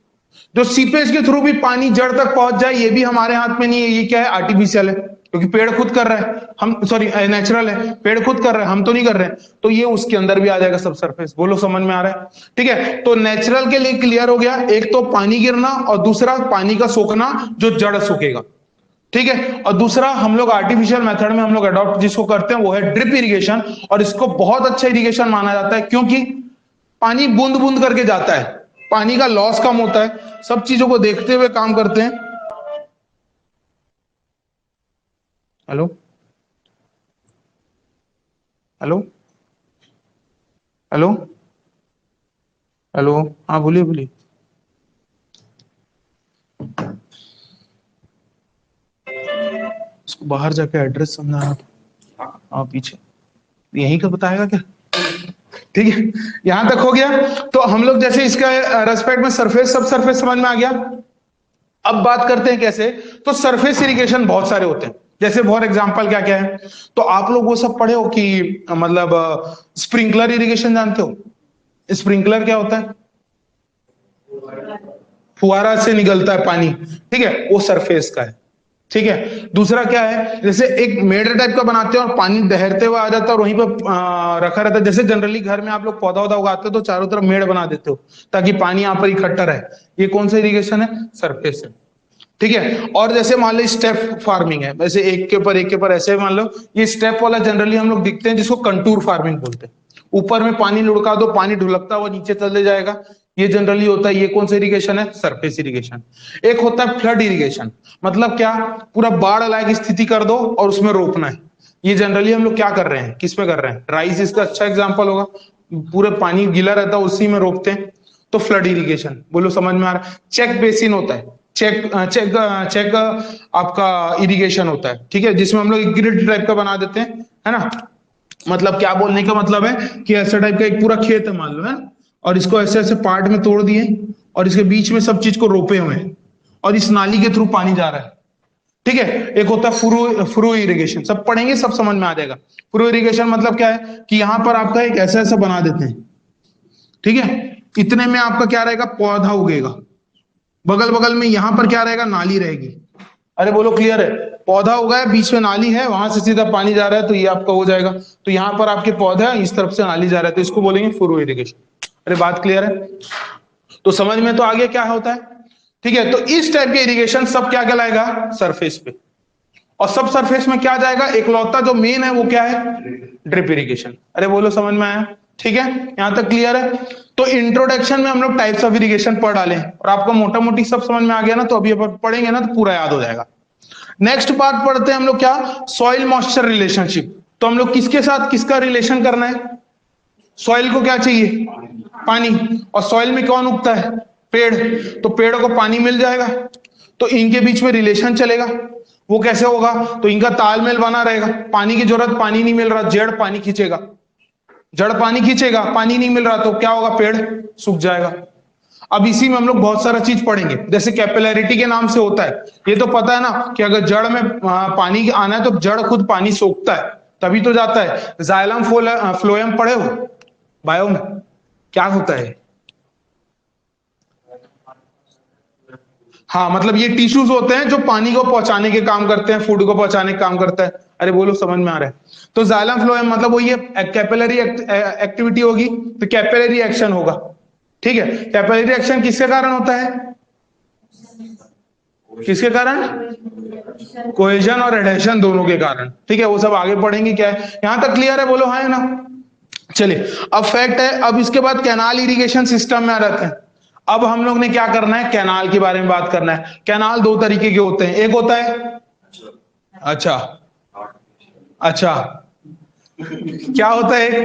जो सीपेज के थ्रू भी पानी जड़ तक पहुंच जाए, ये भी हमारे हाथ में नहीं है, ये क्या है? आर्टिफिशियल है, क्योंकि पेड़ खुद कर रहा है, हम सॉरी नेचुरल है, पेड़ खुद कर रहे हैं, हम तो नहीं कर रहे हैं, तो ये उसके अंदर भी आ जाएगा सब सरफेस। बोलो समझ में आ रहा है? ठीक है, तो नेचुरल के लिए क्लियर हो गया, एक तो पानी गिरना और दूसरा पानी का सोखना, जो जड़ सूखेगा, ठीक है। और दूसरा हम लोग आर्टिफिशियल मेथड में हम लोग अडॉप्ट जिसको करते हैं वो है ड्रिप इरिगेशन, और इसको बहुत अच्छा इरिगेशन माना जाता है, क्योंकि पानी बूंद बूंद करके जाता है, पानी का लॉस कम होता है, सब चीजों को देखते हुए काम करते हैं। हेलो हेलो हेलो हेलो, हाँ बोलिए बोलिए। उसको बाहर जाके एड्रेस समझाना था। हाँ पीछे, यहीं का बताएगा क्या? ठीक है, यहां तक हो गया। तो तो हम लोग जैसे इसका रेस्पेक्ट में सरफेस, सब सरफेस समझ में आ गया। अब बात करते हैं कैसे। तो सरफेस इरिगेशन बहुत सारे होते हैं, जैसे फॉर एग्जांपल क्या क्या है। तो आप लोग वो सब पढ़े हो कि मतलब स्प्रिंकलर इरिगेशन जानते हो? स्प्रिंकलर क्या होता है? फुहारा से निकलता है पानी, ठीक है, वो सरफेस का है। ठीक है, दूसरा क्या है, जैसे एक मेड टाइप का बनाते हैं और पानी बहते हुए आ जाता है और वहीं पर रखा रहता है। जैसे जनरली घर में आप लोग पौधा वौधा उगाते हो तो चारों तरफ मेड़ बना देते हो ताकि पानी यहाँ पर इकट्ठा रहे। ये कौन सा इरिगेशन है? सरफेस है। ठीक है, और जैसे मान लो स्टेप फार्मिंग है, वैसे एक के ऊपर ऐसे मान लो, ये स्टेप वाला जनरली हम लोग दिखते हैं जिसको कंटूर फार्मिंग बोलते हैं। ऊपर में पानी लुढ़का दो, पानी ढुलकता हुआ नीचे चले जाएगा, ये जनरली होता है। ये कौन सा इरिगेशन है? Surface irrigation. एक होता है फ्लड इरिगेशन, मतलब क्या, पूरा बाढ़ लायक स्थिति कर दो और उसमें रोपना है। ये जनरली हम लोग क्या कर रहे हैं, किस में कर रहे हैं? राइस इसका अच्छा एग्जाम्पल होगा, पूरे पानी गीला रहता है उसी में रोपते हैं, तो फ्लड इरिगेशन। बोलो समझ में आ रहा है? चेक बेसिन होता है, चेक चेक चेक आपका इरिगेशन होता है, ठीक है, जिसमें हम लोग ग्रिड टाइप का बना देते हैं, है ना। मतलब क्या बोलने का मतलब है कि ऐसा टाइप का एक पूरा खेत है मान लो, है, और इसको ऐसे ऐसे पार्ट में तोड़ दिए और इसके बीच में सब चीज को रोपे हुए हैं और इस नाली के थ्रू पानी जा रहा है। ठीक है, एक होता है फ्रो इरिगेशन, सब पढ़ेंगे सब समझ में आ जाएगा। फ्रो इरिगेशन मतलब क्या है कि यहां पर आपका एक ऐसा ऐसा बना देते हैं, ठीक है, इतने में आपका क्या रहेगा, पौधा उगेगा, बगल बगल में यहां पर क्या रहेगा, नाली रहेगी। अरे बोलो क्लियर है? पौधा उगा है, बीच में नाली है, वहां से सीधा पानी जा रहा है, तो ये आपका हो जाएगा। तो यहां पर आपके पौधा है, इस तरफ से नाली जा रहा है, तो इसको बोलेंगे फुरो इरिगेशन। अरे बात क्लियर है? तो समझ में तो आ गया क्या होता है। ठीक है, तो इस टाइप के इरिगेशन सब क्या कहलाएगा? सरफेस पे। और सब सरफेस में क्या जाएगा, एक लौता जो मेन है वो क्या है? Drip irrigation. अरे बोलो समझ में आया? ठीक है, यहां तक क्लियर है? तो इंट्रोडक्शन में हम लोग टाइप्स ऑफ इरिगेशन पढ़ डाले और आपको मोटा मोटी सब समझ में आ गया ना, तो अभी अपन पढ़ेंगे ना तो पूरा याद हो जाएगा। नेक्स्ट पार्ट पढ़ते हैं हम लोग क्या, सॉइल मॉइस्चर रिलेशनशिप। तो हम लोग किसके साथ किसका रिलेशन करना है? सॉइल को क्या चाहिए? पानी। और सॉइल में कौन उगता है? पेड़। तो पेड़ों को पानी मिल जाएगा, तो इनके बीच में रिलेशन चलेगा। वो कैसे होगा? तो इनका तालमेल बना रहेगा। पानी की जरूरत, पानी नहीं मिल रहा, जड़ पानी खींचेगा, जड़ पानी खींचेगा, पानी नहीं मिल रहा तो क्या होगा, पेड़ सूख जाएगा। अब इसी में हम लोग बहुत सारा चीज पढ़ेंगे, जैसे कैपिलैरिटी के नाम से होता है। ये तो पता है ना कि अगर जड़ में पानी आना है तो जड़ खुद पानी सोखता है तभी तो जाता है। जाइलम फ्लोएम पढ़े हो बायो में? क्या होता है? हाँ, मतलब ये टिश्यूज होते हैं जो पानी को पहुंचाने के काम करते हैं, फूड को पहुंचाने का काम करता है। अरे बोलो समझ में आ रहा है? तो जाइलम फ्लोएम मतलब वो ये कैपिलरी एक्टिविटी होगी तो कैपिलरी एक्शन होगा। ठीक है, कैपिलरी एक्शन किसके कारण होता है? किसके कारण? कोहेजन और एडहेशन दोनों के कारण। ठीक है, वो सब आगे पढ़ेंगे क्या है। यहां तक क्लियर है? बोलो हाँ है ना। चलिए, अब फैक्ट है, अब इसके बाद कैनाल इरिगेशन सिस्टम में आ जाते हैं। अब हम लोग ने क्या करना है, कैनाल के बारे में बात करना है। कैनाल दो तरीके के होते हैं, एक होता है, अच्छा अच्छा, क्या होता है?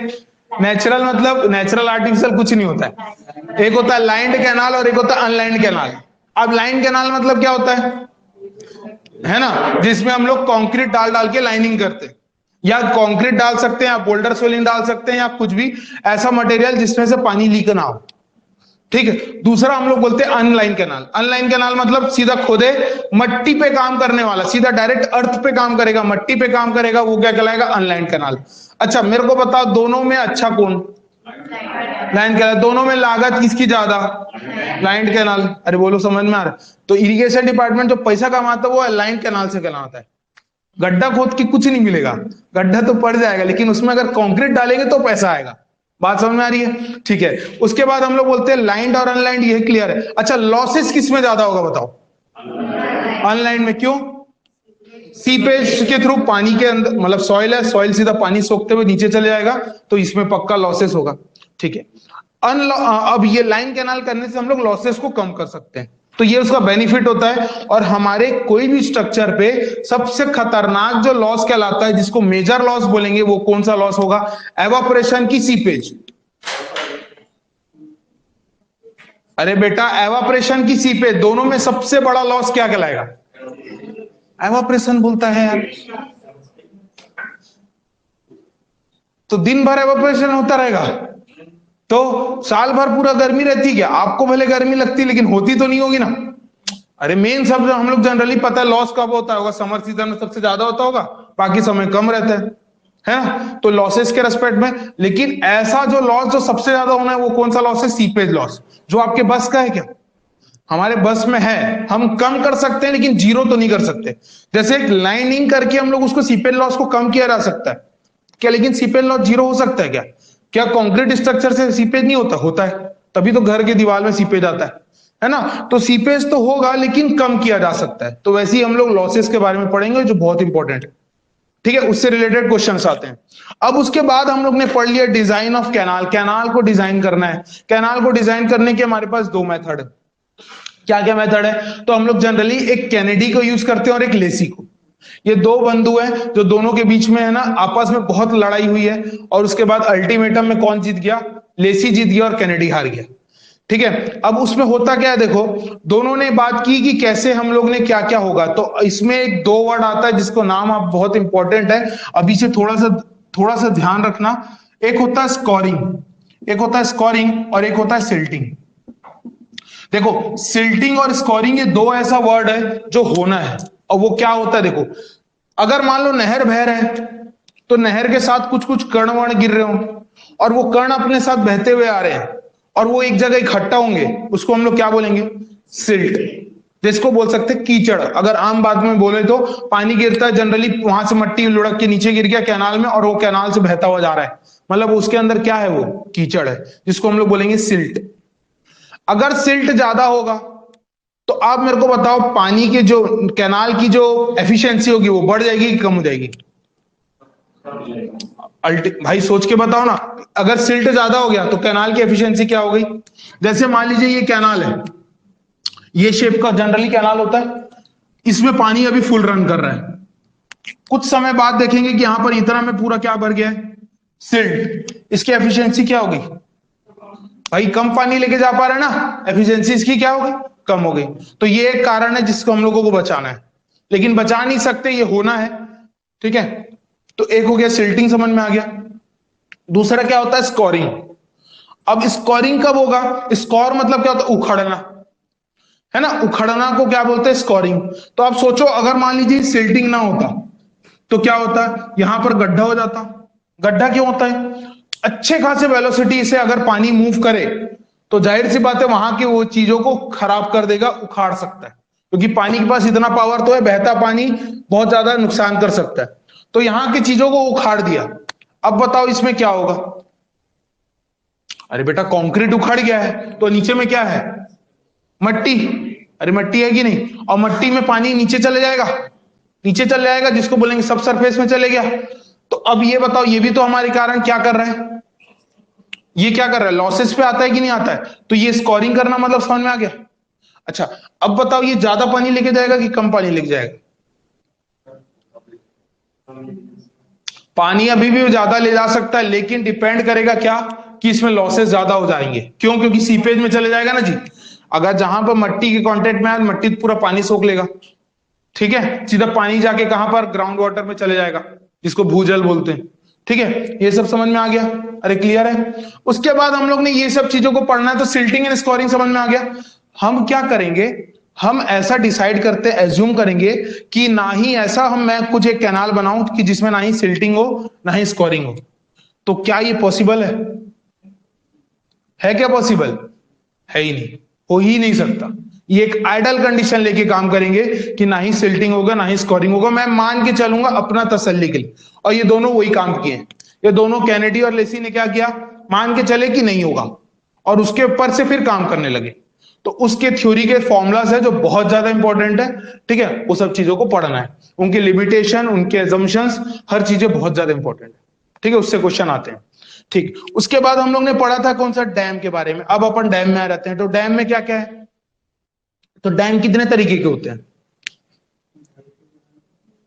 नेचुरल, मतलब नेचुरल आर्टिफिशियल कुछ नहीं होता है। एक होता है लाइन्ड कैनाल और एक होता है अनलाइन्ड कैनाल। अब लाइन कैनाल मतलब क्या होता है ना, जिसमें हम लोग कंक्रीट डाल डाल के लाइनिंग करते हैं, या कंक्रीट डाल सकते हैं, या बोल्डर सोलिंग डाल सकते हैं, या कुछ भी ऐसा मटेरियल जिसमें से पानी लीक ना हो। ठीक है, दूसरा हम लोग बोलते हैं अनलाइन कैनाल। अनलाइन कैनाल मतलब सीधा खोदे, मट्टी पे काम करने वाला, सीधा डायरेक्ट अर्थ पे काम करेगा, मट्टी पे काम करेगा, वो क्या कहलाएगा? Online canal. अच्छा मेरे को बताओ, दोनों में अच्छा कौन? Line canal. दोनों में लागत किसकी ज्यादा? Line canal. अरे बोलो समझ में आ रहा है? तो इरिगेशन डिपार्टमेंट जो पैसा कमाता है वो लाइन कैनाल से कमाता है। गड्ढा खोद के कुछ नहीं मिलेगा, गड्ढा तो पड़ जाएगा, लेकिन उसमें अगर कंक्रीट डालेंगे तो पैसा आएगा। बात समझ में आ रही है? ठीक है, उसके बाद हम लोग बोलते हैं लाइन्ड और अनलाइन्ड, ये क्लियर है। अच्छा, लॉसेस किस में ज्यादा होगा बताओ? अनलाइन्ड में। क्यों? सीपेज के थ्रू पानी के अंदर, मतलब सॉइल है, सॉइल सीधा पानी सोखते हुए नीचे चले जाएगा, तो इसमें पक्का लॉसेस होगा। ठीक है, अब ये लाइन कैनाल करने से हम लोग लॉसेस को कम कर सकते हैं, तो ये उसका बेनिफिट होता है। और हमारे कोई भी स्ट्रक्चर पे सबसे खतरनाक जो लॉस कहलाता है, जिसको मेजर लॉस बोलेंगे, वो कौन सा लॉस होगा? एवापोरेशन की सीपेज। अरे बेटा, एवापोरेशन की सीपेज, दोनों में सबसे बड़ा लॉस क्या कहलाएगा? एवापोरेशन बोलता है यार। तो दिन भर एवापोरेशन होता रहेगा तो साल भर पूरा गर्मी रहती क्या? आपको भले गर्मी लगती लेकिन होती तो नहीं होगी ना। अरे मेन सब हम लोग जनरली पता है लॉस कब होता होगा, समर सीजन में सबसे ज्यादा होता होगा, बाकी समय कम रहता है ना। तो लॉसेस के रेस्पेक्ट में, लेकिन ऐसा जो लॉस जो सबसे ज्यादा होना है वो कौन सा लॉस है? Seepage loss. जो आपके बस का है क्या? हमारे बस में है, हम कम कर सकते हैं लेकिन जीरो तो नहीं कर सकते। जैसे एक लाइनिंग करके हम लोग उसको सीपेज लॉस को कम किया जा सकता है क्या, लेकिन सीपेज लॉस जीरो हो सकता है क्या? क्या कंक्रीट स्ट्रक्चर से सीपेज नहीं होता? होता है, तभी तो घर के दीवार में सीपेज आता है ना। तो सीपेज तो होगा लेकिन कम किया जा सकता है। तो वैसे ही हम लोग लॉसेस के बारे में पढ़ेंगे जो बहुत इंपॉर्टेंट है, ठीक है। उससे रिलेटेड क्वेश्चंस आते हैं। अब उसके बाद हम लोग ने पढ़ लिया डिजाइन ऑफ कैनाल। कैनाल को डिजाइन करना है। कैनाल को डिजाइन करने के हमारे पास दो मेथड है। क्या क्या मेथड है? तो हम लोग जनरली एक कैनेडी को यूज करते हैं और एक लेसी को। ये दो बंधु हैं जो दोनों के बीच में है ना आपस में बहुत लड़ाई हुई है, और उसके बाद अल्टीमेटम में कौन जीत गया? लेसी जीत गया और कैनेडी हार गया, ठीक है। अब उसमें होता क्या है, देखो दोनों ने बात की कि कैसे हम लोग ने क्या क्या होगा। तो इसमें एक दो वर्ड आता है जिसको नाम आप बहुत इंपॉर्टेंट है, अभी से थोड़ा सा ध्यान रखना। एक होता है स्कोरिंग, एक होता है स्कोरिंग और एक होता है सिल्टिंग। देखो सिल्टिंग और स्कोरिंग ये दो ऐसा वर्ड है जो होना है। और वो क्या होता है, देखो अगर मान लो नहर बह रहा है तो नहर के साथ कुछ कुछ कण वण गिर रहे हो और वो कण अपने साथ बहते हुए आ रहे हैं और वो एक जगह इकट्ठा होंगे, उसको हम लोग क्या बोलेंगे? सिल्ट। जिसको बोल सकते हैं कीचड़। अगर आम बात में बोले तो पानी गिरता है जनरली, वहां से मट्टी लुढ़क के नीचे गिर गया कैनाल में और वो कैनाल से बहता हुआ जा रहा है, मतलब उसके अंदर क्या है? वो कीचड़ है, जिसको हम लोग बोलेंगे सिल्ट। अगर सिल्ट ज्यादा होगा तो आप मेरे को बताओ पानी के जो कैनाल की जो एफिशिएंसी होगी वो बढ़ जाएगी कि कम हो जाएगी? भाई सोच के बताओ ना। अगर सिल्ट ज्यादा हो गया तो कैनाल की एफिशिएंसी क्या हो गई? जैसे मान लीजिए ये कैनाल है, ये शेप का जनरली कैनाल होता है, इसमें पानी अभी फुल रन कर रहा है। कुछ समय बाद देखेंगे कि यहां पर इतना में पूरा क्या भर गया है? सिल्ट। इसकी एफिशिएंसी क्या हो गई? भाई कम पानी लेके जा पा रहे हैं ना, एफिशिएंसी इसकी क्या हो गई? कम हो गई। तो ये एक कारण है जिसको हम लोगों को बचाना है, लेकिन बचा नहीं सकते, ये होना है, ठीक है। तो एक हो गया सिल्टिंग, समझ में आ गया। दूसरा क्या होता है? स्कोरिंग। अब स्कोरिंग कब होगा? स्कोर मतलब क्या होता है? उखड़ना, है ना। उखड़ना को क्या बोलते हैं? स्कोरिंग। तो आप सोचो अगर मान लीजिए सिल्टिंग ना होता तो क्या होता? यहां पर गड्ढा हो जाता। गड्ढा क्यों होता है? अच्छे खासे वेलोसिटी से अगर पानी मूव करे तो जाहिर सी बात है वहां की वो चीजों को खराब कर देगा, उखाड़ सकता है, क्योंकि पानी के पास इतना पावर तो है, बहता पानी बहुत ज्यादा नुकसान कर सकता है। तो यहां की चीजों को उखाड़ दिया। अब बताओ इसमें क्या होगा? अरे बेटा कंक्रीट उखड़ गया है तो नीचे में क्या है? मट्टी। अरे मट्टी है कि नहीं? और मट्टी में पानी नीचे चले जाएगा, नीचे चल जाएगा, जिसको बोलेंगे सब सरफेस में चले गया। तो अब ये बताओ, ये भी तो हमारे कारण क्या कर रहा है? ये क्या कर रहा है? लॉसेस पे आता है कि नहीं आता है? तो ये स्कोरिंग करना मतलब समझ में आ गया। अच्छा अब बताओ ये ज्यादा पानी लेके जाएगा कि कम पानी लेके जाएगा? पानी अभी भी ज्यादा ले जा सकता है, लेकिन डिपेंड करेगा क्या कि इसमें लॉसेस ज्यादा हो जाएंगे। क्यों? क्योंकि सीपेज में चले जाएगा ना जी। अगर जहां पर मट्टी के कांटेक्ट में आए, मट्टी पूरा पानी सोख लेगा, ठीक है। सीधा पानी जाके कहां पर? ग्राउंड वाटर में चले जाएगा, जिसको भूजल बोलते हैं, ठीक है। ये सब समझ में आ गया? अरे क्लियर है? उसके बाद हम लोग ने ये सब चीजों को पढ़ना है। तो सिल्टिंग एंड स्कोरिंग समझ में आ गया। हम क्या करेंगे? हम ऐसा डिसाइड करते, एज्यूम करेंगे कि ना ही ऐसा मैं कुछ एक कैनाल बनाऊं कि जिसमें ना ही सिल्टिंग हो ना ही स्कोरिंग हो। तो क्या ये पॉसिबल है क्या पॉसिबल? है ही नहीं, हो ही नहीं सकता। ये एक आइडल कंडीशन लेके काम करेंगे कि ना ही सिल्टिंग होगा ना ही स्कोरिंग होगा। मैं मान के चलूंगा अपना तसल्ली के लिए, और ये दोनों वही काम किए हैं। ये दोनों कैनेडी और लेसी ने क्या किया? मान के चले कि नहीं होगा और उसके ऊपर से फिर काम करने लगे। तो उसके थ्योरी के फॉर्मुलास है जो बहुत ज्यादा इंपॉर्टेंट है, ठीक है। वो सब चीजों को पढ़ना है, उनके लिमिटेशन, उनके एजम्पशंस, हर चीजें बहुत ज्यादा इंपॉर्टेंट है, ठीक है। उससे क्वेश्चन आते हैं, ठीक। उसके बाद हम लोग ने पढ़ा था कौन सा? डैम के बारे में। अब अपन डैम में आ जाते हैं। तो डैम में क्या क्या है? तो डैम कितने तरीके के होते हैं?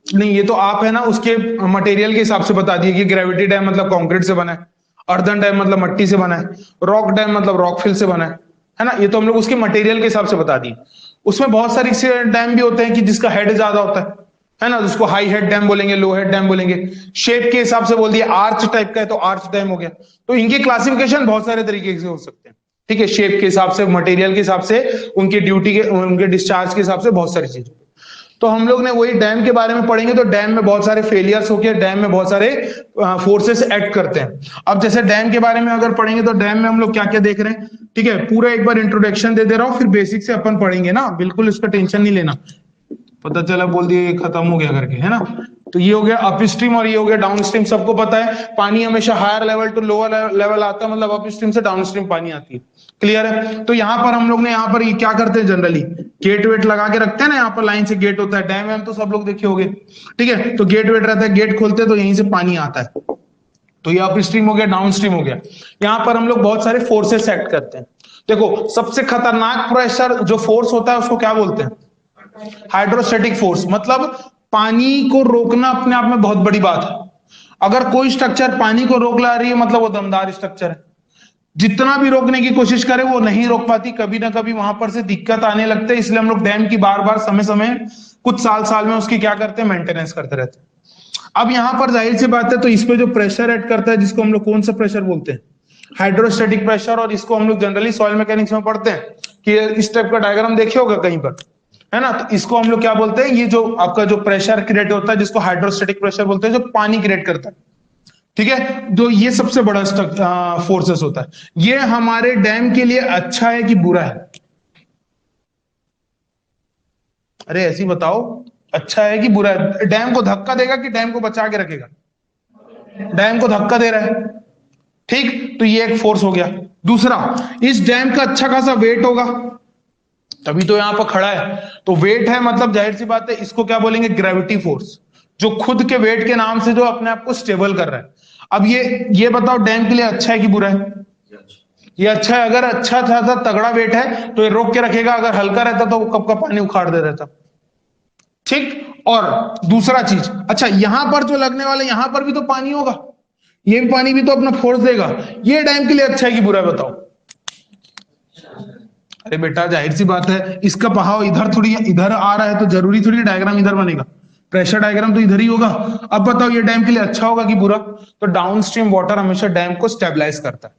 नहीं ये तो आप है ना उसके मटेरियल के हिसाब से बता दिए कि ग्रेविटी डैम मतलब कंक्रीट से बना है, अर्दन डैम मतलब मट्टी से बना है, रॉक डैम मतलब रॉक फिल से बना है ना। ये तो हम लोग उसके मटेरियल के हिसाब से बता दिए। उसमें बहुत सारी डैम भी होते हैं कि जिसका हेड ज्यादा होता है, है ना, जिसको हाई हेड डैम बोलेंगे, लो हेड डैम बोलेंगे। शेप के हिसाब से बोल दिया, आर्च टाइप का है तो आर्च डैम हो गया। तो इनके क्लासिफिकेशन बहुत सारे तरीके से हो सकते हैं, ठीक है, शेप के हिसाब से, मटेरियल के हिसाब से, उनके ड्यूटी के, उनके डिस्चार्ज के हिसाब से, बहुत सारी चीजें। तो हम लोग ने वही डैम के बारे में पढ़ेंगे। तो डैम में बहुत सारे फेलियर्स होके, डैम में बहुत सारे फोर्सेस एक्ट करते हैं। अब जैसे डैम के बारे में अगर पढ़ेंगे तो डैम में हम लोग क्या क्या देख रहे हैं, ठीक है, पूरा एक बार इंट्रोडक्शन दे दे रहा हूं, फिर बेसिक से अपन पढ़ेंगे ना, बिल्कुल इसका टेंशन नहीं लेना। पता चला बोल दिए खत्म हो गया करके, है ना। तो ये हो गया अप स्ट्रीम और ये हो गया डाउन स्ट्रीम। सबको पता है पानी हमेशा higher level to lower level आता है, मतलब अप स्ट्रीम से डाउन स्ट्रीम पानी आती है। क्लियर है। तो यहाँ पर हम लोग ने, यहाँ पर ये क्या करते हैं, जनरली गेट वेट लगा के रखते हैं ना, यहाँ पर लाइन से गेट होता है, डैम वैम तो सब लोग देखे होंगे, ठीक है। तो गेट वेट रहता है, गेट खोलते हैं तो यहीं से पानी आता है। तो ये अप स्ट्रीम हो गया, डाउन स्ट्रीम हो गया। यहाँ पर हम लोग बहुत सारे फोर्सेस एक्ट करते हैं। देखो सबसे खतरनाक प्रेशर जो फोर्स होता है उसको क्या बोलते हैं, हाइड्रोस्टैटिक फोर्स। मतलब पानी को रोकना अपने आप में बहुत बड़ी बात है। अगर कोई स्ट्रक्चर पानी को रोक ला रही है मतलब वो दमदार स्ट्रक्चर है। जितना भी रोकने की कोशिश करे वो नहीं रोक पाती, कभी ना कभी वहां पर से दिक्कत आने लगते हैं। इसलिए हम लोग डैम की बार बार समय समय, कुछ साल साल में उसकी क्या करते हैं, मेंटेनेंस करते रहते हैं। अब यहां पर जाहिर सी बात है, तो इस पे जो प्रेशर ऐड करता है, जिसको हम लोग कौन सा प्रेशर बोलते हैं, हाइड्रोस्टैटिक प्रेशर। और इसको हम लोग जनरली सॉइल मैकेनिक्स में पढ़ते हैं कि इस टाइप का डायग्राम देखे होगा कहीं पर, है ना। तो इसको हम लोग क्या बोलते हैं, ये जो आपका जो प्रेशर क्रिएट होता है जिसको हाइड्रोस्टैटिक प्रेशर बोलते हैं, जो पानी क्रिएट करता है, ठीक है। तो ये सबसे बड़ा फोर्सेस होता है। ये हमारे डैम के लिए अच्छा है कि बुरा है, अरे ऐसी बताओ, अच्छा है कि बुरा है। डैम को धक्का देगा कि डैम को बचा के रखेगा, डैम को धक्का दे रहा है, ठीक। तो ये एक फोर्स हो गया। दूसरा, इस डैम का अच्छा खासा वेट होगा, तभी तो यहां पर खड़ा है। तो वेट है मतलब जाहिर सी बात है, इसको क्या बोलेंगे, ग्रेविटी फोर्स, जो खुद के वेट के नाम से जो अपने आप को स्टेबल कर रहा है। अब ये बताओ डैम के लिए अच्छा है कि बुरा है, ये अच्छा है। अगर अच्छा था तगड़ा वेट है तो ये रोक के रखेगा, अगर हल्का रहता तो वो कब का पानी उखाड़ दे रहता, ठीक। और दूसरा चीज, अच्छा यहां पर जो लगने वाला, यहां पर भी तो पानी होगा, ये भी पानी भी तो अपना फोर्स देगा। ये डैम के लिए अच्छा है कि बुरा है बताओ। अरे बेटा जाहिर सी बात है, इसका बहाव इधर थोड़ी, इधर आ रहा है तो जरूरी थोड़ी डायग्राम इधर बनेगा, प्रेशर डायग्राम तो इधर ही होगा। अब बताओ ये डैम के लिए अच्छा होगा कि बुरा। तो डाउन स्ट्रीम वाटर हमेशा डैम को स्टेबलाइज करता है।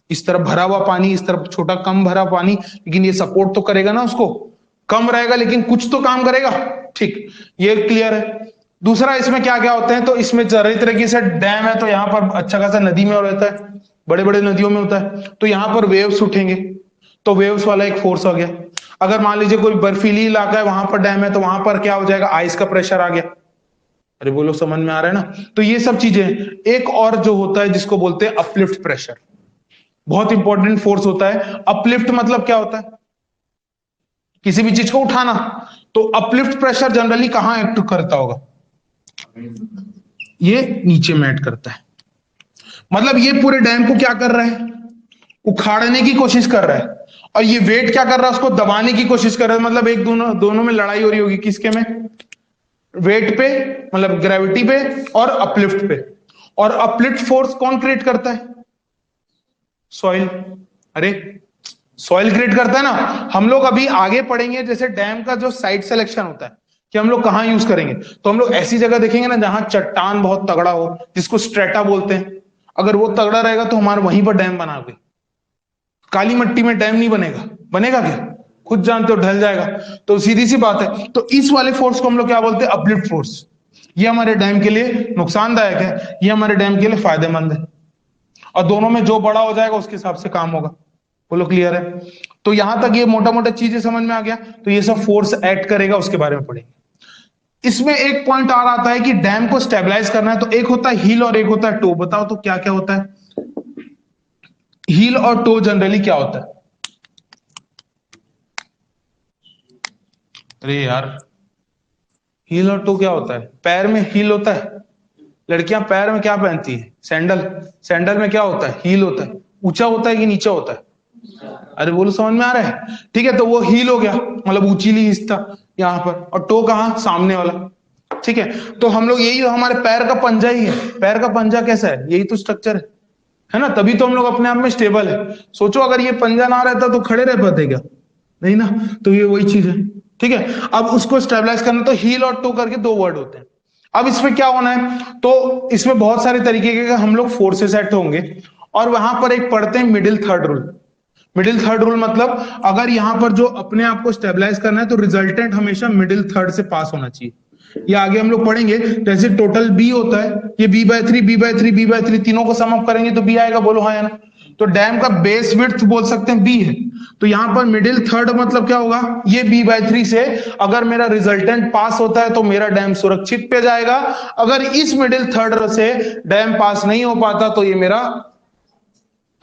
इस तरफ भरा हुआ पानी, इस तरफ छोटा कम भरा पानी, लेकिन ये सपोर्ट तो करेगा ना उसको, कम रहेगा लेकिन कुछ तो काम करेगा, ठीक। ये क्लियर है। दूसरा, इसमें क्या क्या होते हैं, तो इसमें तरीके से डैम है तो यहाँ पर अच्छा खासा नदी में रहता है, बड़े बड़े नदियों में होता है। तो यहाँ पर वेव्स उठेंगे, तो वेव्स वाला एक फोर्स आ गया। अगर मान लीजिए कोई बर्फीली इलाका है, वहां पर डैम है, तो वहां पर क्या हो जाएगा, आइस का प्रेशर आ गया। अरे बोलो समझ में आ रहा है ना। तो ये सब चीजें। एक और जो होता है जिसको बोलते हैं अपलिफ्ट प्रेशर, बहुत इंपॉर्टेंट फोर्स होता है। अपलिफ्ट मतलब क्या होता है, किसी भी चीज को उठाना। तो अपलिफ्ट प्रेशर जनरली कहां एक्ट करता होगा, ये नीचे में एक्ट करता है। मतलब ये पूरे डैम को क्या कर रहा है, उखाड़ने की कोशिश कर रहा है। और ये वेट क्या कर रहा है, उसको दबाने की कोशिश कर रहा है। मतलब एक दोनों में लड़ाई हो रही होगी, किसके में, वेट पे, मतलब ग्रेविटी पे और अपलिफ्ट पे। और अपलिफ्ट फोर्स कौन क्रिएट करता है, सॉइल। अरे सॉइल क्रिएट करता है ना। हम लोग अभी आगे पढ़ेंगे जैसे डैम का जो साइट सिलेक्शन होता है कि हम लोग कहां यूज करेंगे। तो हम लोग ऐसी जगह देखेंगे ना जहां चट्टान बहुत तगड़ा हो, जिसको स्ट्रेटा बोलते हैं। अगर वो तगड़ा रहेगा तो हमारे वहीं पर डैम बनाओगे। काली मिट्टी में डैम नहीं बनेगा, बनेगा क्या, खुद जानते हो ढल जाएगा। तो सीधी सी बात है। तो इस वाले फोर्स को हम लोग क्या बोलते हैं, अपलिफ्ट फोर्स। ये हमारे डैम के लिए नुकसानदायक है, ये हमारे डैम के लिए फायदेमंद है। और दोनों में जो बड़ा हो जाएगा उसके हिसाब से काम होगा। बोलो क्लियर है। तो यहां तक ये मोटा मोटा चीजें समझ में आ गया। तो ये सब फोर्स एक्ट करेगा, उसके बारे में पढ़ेंगे। इसमें एक पॉइंट और आता है कि डैम को स्टेबलाइज करना है, तो एक होता है हील और एक होता है टो। बताओ तो क्या क्या होता है, हील और टो जनरली क्या होता है। अरे यार, हील और टो क्या होता है, पैर में हील होता है, लड़कियां पैर में क्या पहनती है, सैंडल। सैंडल में क्या होता है, हील होता है। ऊंचा होता है कि नीचा होता है, अरे बोलो समझ में आ रहा है। ठीक है, तो वो हील हो गया, मतलब ऊंचीली हिस्सा यहाँ पर। और टो कहाँ, सामने वाला, ठीक है। तो हम लोग यही, हमारे पैर का पंजा ही है। पैर का पंजा कैसा है, यही तो स्ट्रक्चर है ना। तभी तो हम लोग अपने आप में स्टेबल है। सोचो अगर ये पंजा ना रहता तो खड़े रह पाते क्या, नहीं ना। तो ये वही चीज है। ठीक है, अब उसको स्टेबलाइज करना तो हील और टो करके दो वर्ड होते हैं। अब इसमें क्या होना है, तो इसमें बहुत सारे तरीके के हम लोग फोर्सेस सेट होंगे, और वहां पर एक पढ़ते हैं middle third rule. Middle third rule मतलब अगर यहां पर जो अपने आप को स्टेबलाइज करना है तो रिजल्टेंट हमेशा मिडिल थर्ड से पास होना चाहिए। ये आगे हम लोग पढ़ेंगे, जैसे टोटल बी होता है, ये b/3 b/3 b/3 तीनों को सम अप करेंगे तो बी आएगा, बोलो हाँ या ना। तो डैम का बेस विड्थ बोल सकते हैं बी है, तो यहां पर मिडिल थर्ड मतलब क्या होगा, ये b/3 से अगर मेरा रिजल्टेंट पास होता है तो मेरा डैम सुरक्षित पे जाएगा, अगर इस मिडिल थर्ड से डैम पास नहीं हो पाता तो ये मेरा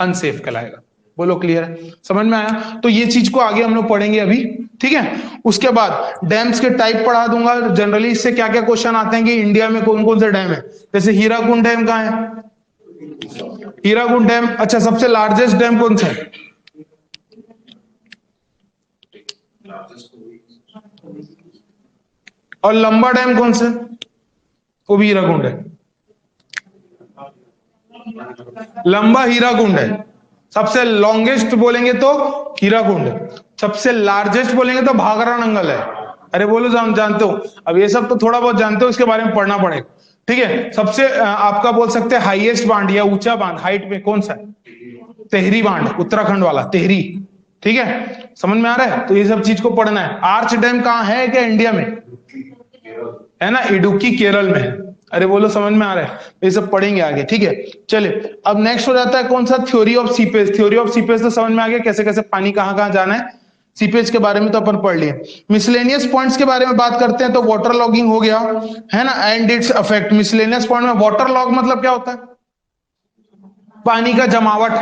अनसेफ कहलाएगा। बोलो क्लियर है, समझ में आया। तो ये चीज को आगे हम लोग पढ़ेंगे अभी, ठीक है। उसके बाद डैम्स के टाइप पढ़ा दूंगा, जनरली इससे क्या क्या क्वेश्चन आते हैं कि इंडिया में कौन कौन से डैम है। जैसे हीराकुंड डैम कहाँ है, हीराकुंड डैम। अच्छा, सबसे लार्जेस्ट डैम कौन सा है, और लंबा डैम कौन सा है, वो भी हीराकुंड है। लंबा हीराकुंड है, सबसे लॉन्गेस्ट बोलेंगे तो हीराकुंड है, सबसे लार्जेस्ट बोलेंगे तो भागरा नंगल है। अरे बोलो जानते हो, अब ये सब तो थोड़ा बहुत जानते हो, इसके बारे में पढ़ना पड़ेगा, ठीक है। सबसे आपका बोल सकते हैं हाईएस्ट बांध या ऊंचा बांध हाइट में कौन सा है, तेहरी बांध, उत्तराखंड वाला तेहरी, ठीक है, समझ में आ रहा है। तो ये सब चीज को पढ़ना है। आर्च डैम कहाँ है, क्या इंडिया में है ना, इडुक्की केरल में है। अरे बोलो समझ में आ रहा है, ये सब पढ़ेंगे आगे, ठीक है। चले, अब नेक्स्ट हो जाता है कौन सा, theory of seepage. Theory of seepage तो समझ में आ गया, कैसे कैसे पानी कहां कहां जाना है। सीपेज के बारे में तो अपन पढ़ लिए। मिसलेनियस पॉइंट्स के बारे में बात करते हैं, तो वाटर लॉगिंग हो गया है ना, and it's affect. Miscellaneous point में वाटर लॉग मतलब क्या होता है, पानी का जमावट।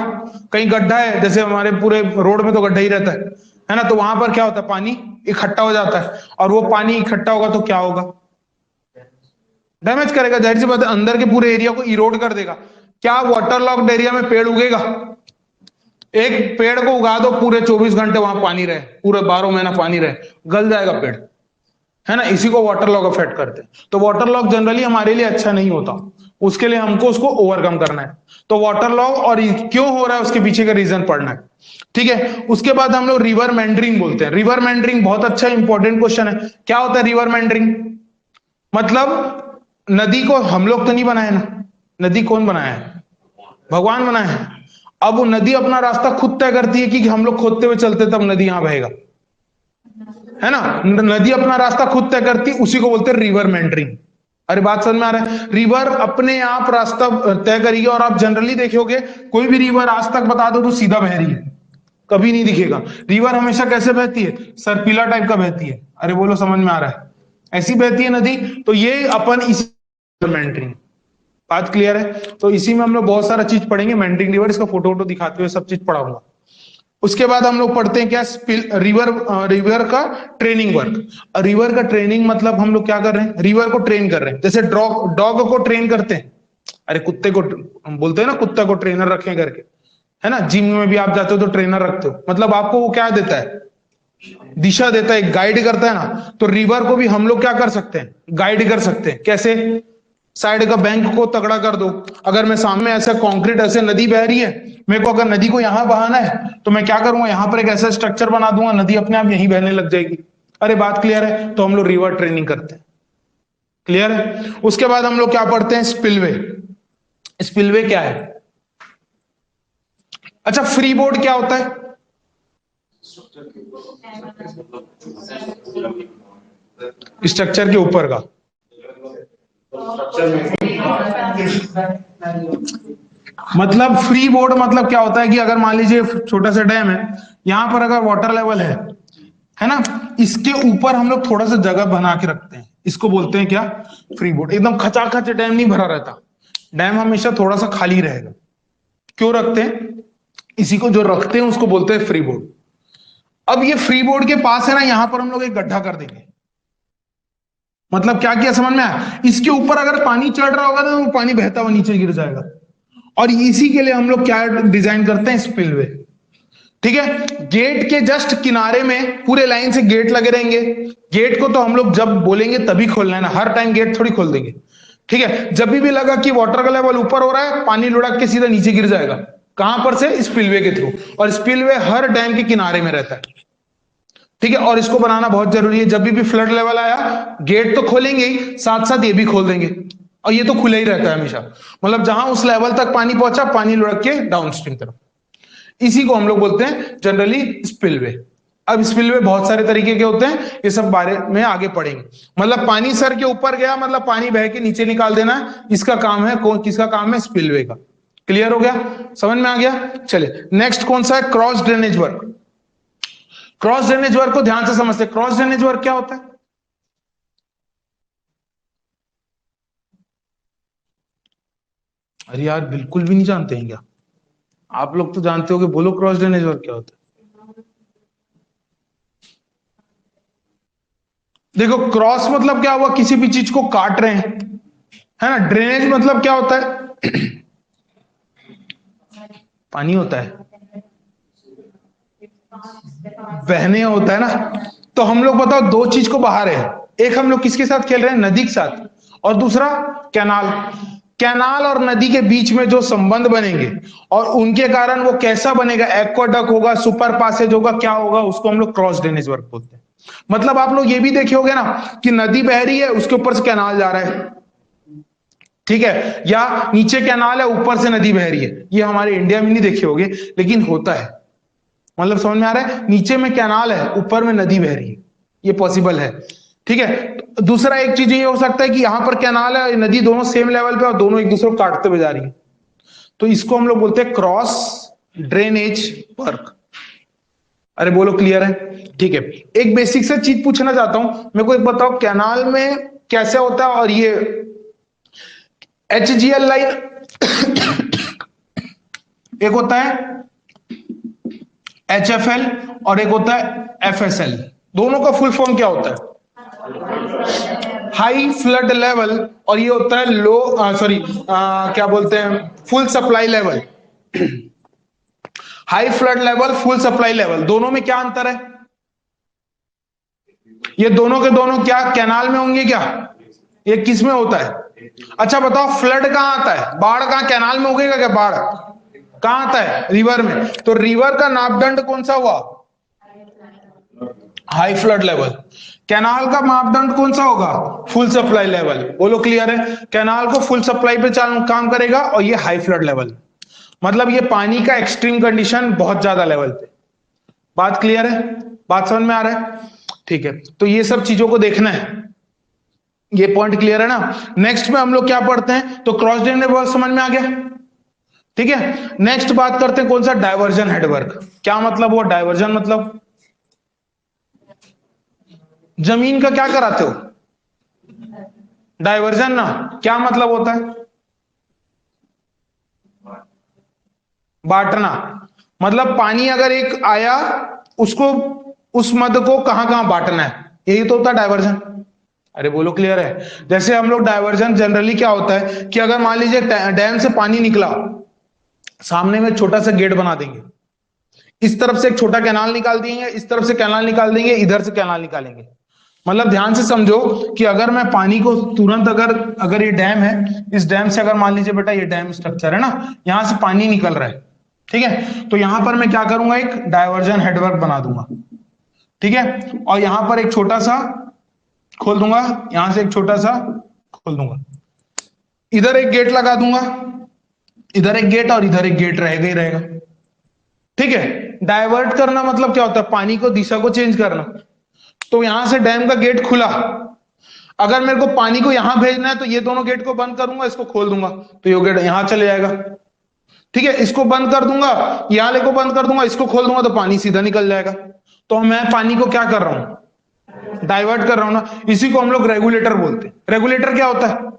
कहीं गड्ढा है, जैसे हमारे पूरे रोड में तो गड्ढा ही रहता है ना, तो वहां पर क्या होता है, पानी इकट्ठा हो जाता है, और वो पानी इकट्ठा होगा तो क्या होगा, डैमेज करेगा, जाहिर सी बात है, अंदर के पूरे एरिया को इरोड कर देगा। क्या वाटर लॉक्ड एरिया में पेड़ उगेगा, एक पेड़ को उगा दो, पूरे 24 घंटे वहां पानी रहे, पूरे 12 महीना पानी रहे, गल जाएगा पेड़, है ना, इसी को वाटर लॉग अफेक्ट करते हैं। तो वाटर लॉग जनरली हमारे लिए अच्छा नहीं होता, उसके लिए हमको उसको ओवरकम करना है। तो वाटर लॉग और क्यों हो रहा है उसके पीछे का रीजन पढ़ना है, ठीक है। उसके बाद हम लोग रिवर मेंडरिंग बोलते हैं। रिवर मेंडरिंग बहुत अच्छा इंपॉर्टेंट क्वेश्चन है। क्या होता है रिवर मेंडरिंग, मतलब नदी को हम लोग तो नहीं बनाए ना, नदी कौन बनाया है, भगवान बनाया है। अब वो नदी अपना रास्ता खुद तय करती है कि हम लोग खोदते हुए चलते तब नदी यहां बहेगा, है ना, नदी अपना रास्ता खुद तय करती, उसी को बोलते हैं रिवर मेंडरिंग। अरे बात समझ में आ रहा है, रिवर अपने आप रास्ता तय करेगी, और आप जनरली देखोगे कोई भी रिवर आज तक बता दो तो सीधा बह रही है, कभी नहीं दिखेगा। रिवर हमेशा कैसे बहती है, सर्पिला टाइप का बहती है। अरे बोलो समझ में आ रहा है, ऐसी बहती है नदी। तो ये अपन इस मेंटरिंग, बात क्लियर है। तो इसी में हम लोग बहुत सारा चीज पढ़ेंगे, मेंटरिंग रिवर, इसका फोटो वोटो दिखाते हुए सब चीज पढ़ाऊंगा। उसके बाद हम लोग पढ़ते हैं क्या, रिवर, रिवर का ट्रेनिंग वर्क। रिवर का ट्रेनिंग मतलब हम लोग क्या कर रहे हैं, रिवर को ट्रेन कर रहे हैं। जैसे डॉग को ट्रेन करते हैं, अरे कुत्ते को हम बोलते हैं ना, कुत्ता को ट्रेनर रखें करके, है ना। जिम में भी आप जाते हो तो ट्रेनर रखते हो, मतलब आपको वो क्या देता है, दिशा देता है, गाइड करता है ना। तो रिवर को भी हम लोग क्या कर सकते हैं, गाइड कर सकते हैं। कैसे, साइड का बैंक को तगड़ा कर दो। अगर मैं सामने ऐसा कंक्रीट ऐसे नदी बह रही है, मेरे को अगर नदी को यहां बहाना है तो मैं क्या करूंगा, यहां पर एक ऐसा स्ट्रक्चर बना दूंगा, नदी अपने आप यहीं बहने लग जाएगी। अरे बात क्लियर है, तो हम लोग रिवर ट्रेनिंग करते हैं, क्लियर है। उसके बाद हम लोग क्या पढ़ते हैं, स्पिलवे। स्पिलवे क्या है, अच्छा फ्री बोर्ड क्या होता है, स्ट्रक्चर के ऊपर का, मतलब फ्री बोर्ड मतलब क्या होता है कि अगर मान लीजिए छोटा सा डैम है, यहां पर अगर वाटर लेवल है ना, इसके ऊपर हम लोग थोड़ा सा जगह बना के रखते हैं, इसको बोलते हैं क्या, फ्री बोर्ड। एकदम खचाखच डैम नहीं भरा रहता, डैम हमेशा थोड़ा सा खाली रहेगा। क्यों रखते हैं, इसी को जो रखते हैं उसको बोलते हैं फ्री बोर्ड। अब ये फ्री बोर्ड के पास है ना, यहां पर हम लोग एक गड्ढा कर देंगे। मतलब क्या किया, समझ में आया, इसके ऊपर अगर पानी चढ़ रहा होगा तो वो पानी बहता हुआ नीचे गिर जाएगा। और इसी के लिए हम लोग क्या डिजाइन करते हैं, स्पिलवे, ठीक है। गेट के जस्ट किनारे में पूरे लाइन से गेट लगे रहेंगे। गेट को तो हम लोग जब बोलेंगे तभी खोलना है ना, हर टाइम गेट थोड़ी खोल देंगे, ठीक है। जब भी लगा कि वाटर का लेवल ऊपर हो रहा है, पानी लुढ़क के सीधा नीचे गिर जाएगा। कहां पर से, स्पिलवे के थ्रू। और स्पिलवे हर डैम के किनारे में रहता है, ठीक है, और इसको बनाना बहुत जरूरी है। जब भी फ्लड लेवल आया, गेट तो खोलेंगे ही, साथ साथ ये भी खोल देंगे, और ये तो खुला ही रहता है हमेशा। मतलब जहां उस लेवल तक पानी पहुंचा, पानी लुढ़क के डाउन स्ट्रीम तरफ। इसी को हम लोग बोलते हैं जनरली स्पिलवे। अब स्पिलवे बहुत सारे तरीके के होते हैं, ये सब बारे में आगे पढ़ेंगे। मतलब पानी सर के ऊपर गया, मतलब पानी बह के नीचे निकाल देना है, इसका काम है। किसका काम है? स्पिलवे का। क्लियर हो गया? समझ में आ गया? चले नेक्स्ट कौन सा है? Cross drainage work. Cross drainage work को ध्यान से समझते। क्रॉस ड्रेनेज वर्क क्या होता है? अरे यार, बिल्कुल भी नहीं जानते हैं क्या? आप लोग तो जानते हो कि बोलो क्रॉस ड्रेनेज वर्क क्या होता है। देखो, क्रॉस मतलब क्या हुआ? किसी भी चीज को काट रहे हैं, है ना। ड्रेनेज मतलब क्या होता है? पानी होता है, बहने होता है ना। तो हम लोग बताओ, दो चीज को बहा रहे हैं। एक हम लोग किसके साथ खेल रहे हैं? नदी के साथ। और दूसरा कैनाल। कैनाल और नदी के बीच में जो संबंध बनेंगे, और उनके कारण वो कैसा बनेगा, एक्वाडक्ट होगा, सुपर पासेज होगा, क्या होगा, उसको हम लोग क्रॉस ड्रेनेज वर्क बोलते हैं। मतलब आप लोग ये भी देखे होगे ना कि नदी बह रही है, उसके ऊपर से कैनाल जा रहा है, ठीक है, या नीचे कैनाल है, ऊपर से नदी बह रही है। ये हमारे इंडिया में नहीं देखे होगे, लेकिन होता है। मतलब समझ में आ रहा है? नीचे में कैनाल है, ऊपर में नदी बह रही है, ये पॉसिबल है। ठीक है। दूसरा एक चीज ये हो सकता है कि यहां पर कैनाल है, नदी, दोनों सेम लेवल पे और दोनों एक दूसरे को काटते हुए जा रही है। तो इसको हम लोग बोलते हैं क्रॉस ड्रेनेज वर्क। अरे बोलो, क्लियर है? ठीक है। एक बेसिक से चीज पूछना चाहता हूं, मेरे को एक बताओ, कैनाल में कैसे होता है, और ये HGL लाइन एक होता है HFL और एक होता है FSL। दोनों का फुल फॉर्म क्या होता है? हाई फ्लड लेवल, और ये होता है लो, सॉरी, क्या बोलते हैं, full supply level. High flood level, full supply level, दोनों में क्या अंतर है? ये दोनों के दोनों क्या कैनाल में होंगे क्या? ये किस में होता है? अच्छा बताओ, फ्लड कहां आता है? बाढ़ कहां? कैनाल में उगेगा क्या? बाढ़ कहां आता है? रिवर में। तो रिवर का मापदंड कौन सा हुआ? High flood level. कैनाल का मापदंड कौन सा होगा? Full supply level. बोलो, क्लियर है? कैनाल को फुल सप्लाई पे काम करेगा, और ये हाई फ्लड लेवल। मतलब ये पानी का एक्सट्रीम कंडीशन बहुत ज्यादा लेवल पे। बात क्लियर है? बात समझ में आ रहा है? ठीक है, तो ये सब चीजों को देखना है। ये पॉइंट क्लियर है ना? नेक्स्ट में हम लोग क्या पढ़ते हैं? तो क्रॉस ड्रेनेज वर्क समझ में आ गया, ठीक है। नेक्स्ट बात करते हैं कौन सा? Diversion headwork. क्या मतलब हुआ डायवर्जन? मतलब जमीन का क्या कराते हो? डायवर्जन ना। क्या मतलब होता है? बांटना। मतलब पानी अगर एक आया, उसको, उस मद को कहां कहां बांटना है, यही तो होता है डायवर्जन। अरे बोलो, क्लियर है? जैसे हम लोग डायवर्जन जनरली क्या होता है कि अगर मान लीजिए डैम से पानी निकला, सामने में छोटा सा गेट बना देंगे, इस तरफ से एक छोटा कैनाल निकाल देंगे, इस तरफ से कैनाल निकाल देंगे, इधर से कैनाल निकालेंगे। मतलब ध्यान से समझो कि अगर मैं पानी को तुरंत, अगर ये डैम है, इस डैम से अगर मान लीजिए बेटा ये डैम स्ट्रक्चर है ना, यहां से पानी निकल रहा है, ठीक है, तो यहां पर मैं क्या करूंगा? एक डायवर्जन हेडवर्क बना दूंगा, ठीक है, और यहां पर एक छोटा सा खोल दूंगा, यहां से एक छोटा सा खोल दूंगा, इधर एक गेट लगा दूंगा, इधर एक गेट और इधर एक गेट रहेगा ही रहेगा, ठीक है। डाइवर्ट करना मतलब क्या होता है? पानी को दिशा को चेंज करना। तो यहां से डैम का गेट खुला, अगर मेरे को पानी को यहां भेजना है तो ये दोनों गेट को बंद करूंगा, इसको खोल दूंगा, तो ये गेट यहां चले जाएगा, ठीक है। इसको बंद कर दूंगा, यहां ले को बंद कर दूंगा, इसको खोल दूंगा, तो पानी सीधा निकल जाएगा। तो मैं पानी को क्या कर रहा हूं? डाइवर्ट कर रहा हूं ना। इसी को हम लोग रेगुलेटर बोलते हैं। रेगुलेटर क्या होता है?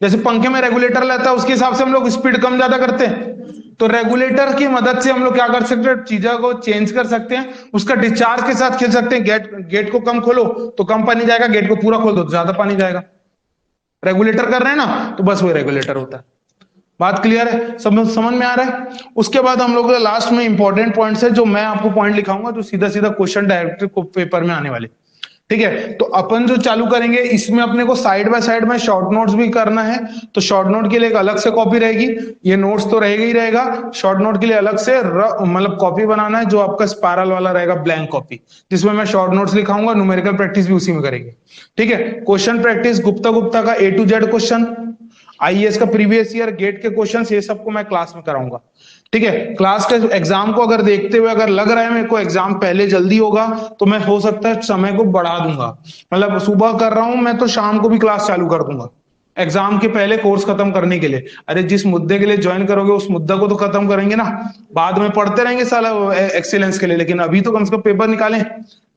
जैसे पंखे में रेगुलेटर रहता है, उसके हिसाब से हम लोग स्पीड कम ज्यादा करते हैं। तो रेगुलेटर की मदद से हम लोग क्या कर सकते हैं? चीजों को चेंज कर सकते हैं, उसका डिस्चार्ज के साथ खेल सकते हैं। गेट को कम खोलो तो कम पानी जाएगा, गेट को पूरा खोल दो तो ज्यादा पानी जाएगा। रेगुलेटर कर रहे हैं ना, तो बस वो रेगुलेटर होता है। बात क्लियर है? समझ में आ रहा है? उसके बाद हम लोग लास्ट में इंपॉर्टेंट पॉइंट्स है, जो मैं आपको पॉइंट लिखाऊंगा, जो सीधा सीधा क्वेश्चन डायरेक्ट पेपर में आने वाले, ठीक है, तो अपन जो चालू करेंगे इसमें अपने को साइड बाय साइड में शॉर्ट नोट्स भी करना है। तो शॉर्ट नोट के लिए एक अलग से कॉपी रहेगी, ये नोट्स तो रहेगा ही रहेगा, शॉर्ट नोट के लिए अलग से मतलब कॉपी बनाना है जो आपका स्पाइरल वाला रहेगा, ब्लैंक कॉपी, जिसमें मैं शॉर्ट नोट्स लिखाऊंगा, न्यूमेरिकल प्रैक्टिस भी उसी में करेंगे। ठीक है, क्वेश्चन प्रैक्टिस गुप्ता का A to Z question, IAS का प्रीवियस ईयर, गेट के क्वेश्चंस, ये सबको मैं क्लास में कराऊंगा। ठीक है, क्लास के एग्जाम को अगर देखते हुए अगर लग रहा है मेरे को एग्जाम पहले जल्दी होगा तो मैं हो सकता है समय को बढ़ा दूंगा, मतलब सुबह कर रहा हूं मैं तो शाम को भी क्लास चालू कर दूंगा एग्जाम के पहले कोर्स खत्म करने के लिए। अरे जिस मुद्दे के लिए ज्वाइन करोगे उस मुद्दा को तो खत्म करेंगे ना, बाद में पढ़ते रहेंगे साला एक्सीलेंस के लिए, लेकिन अभी तो कम से कम पेपर निकालें।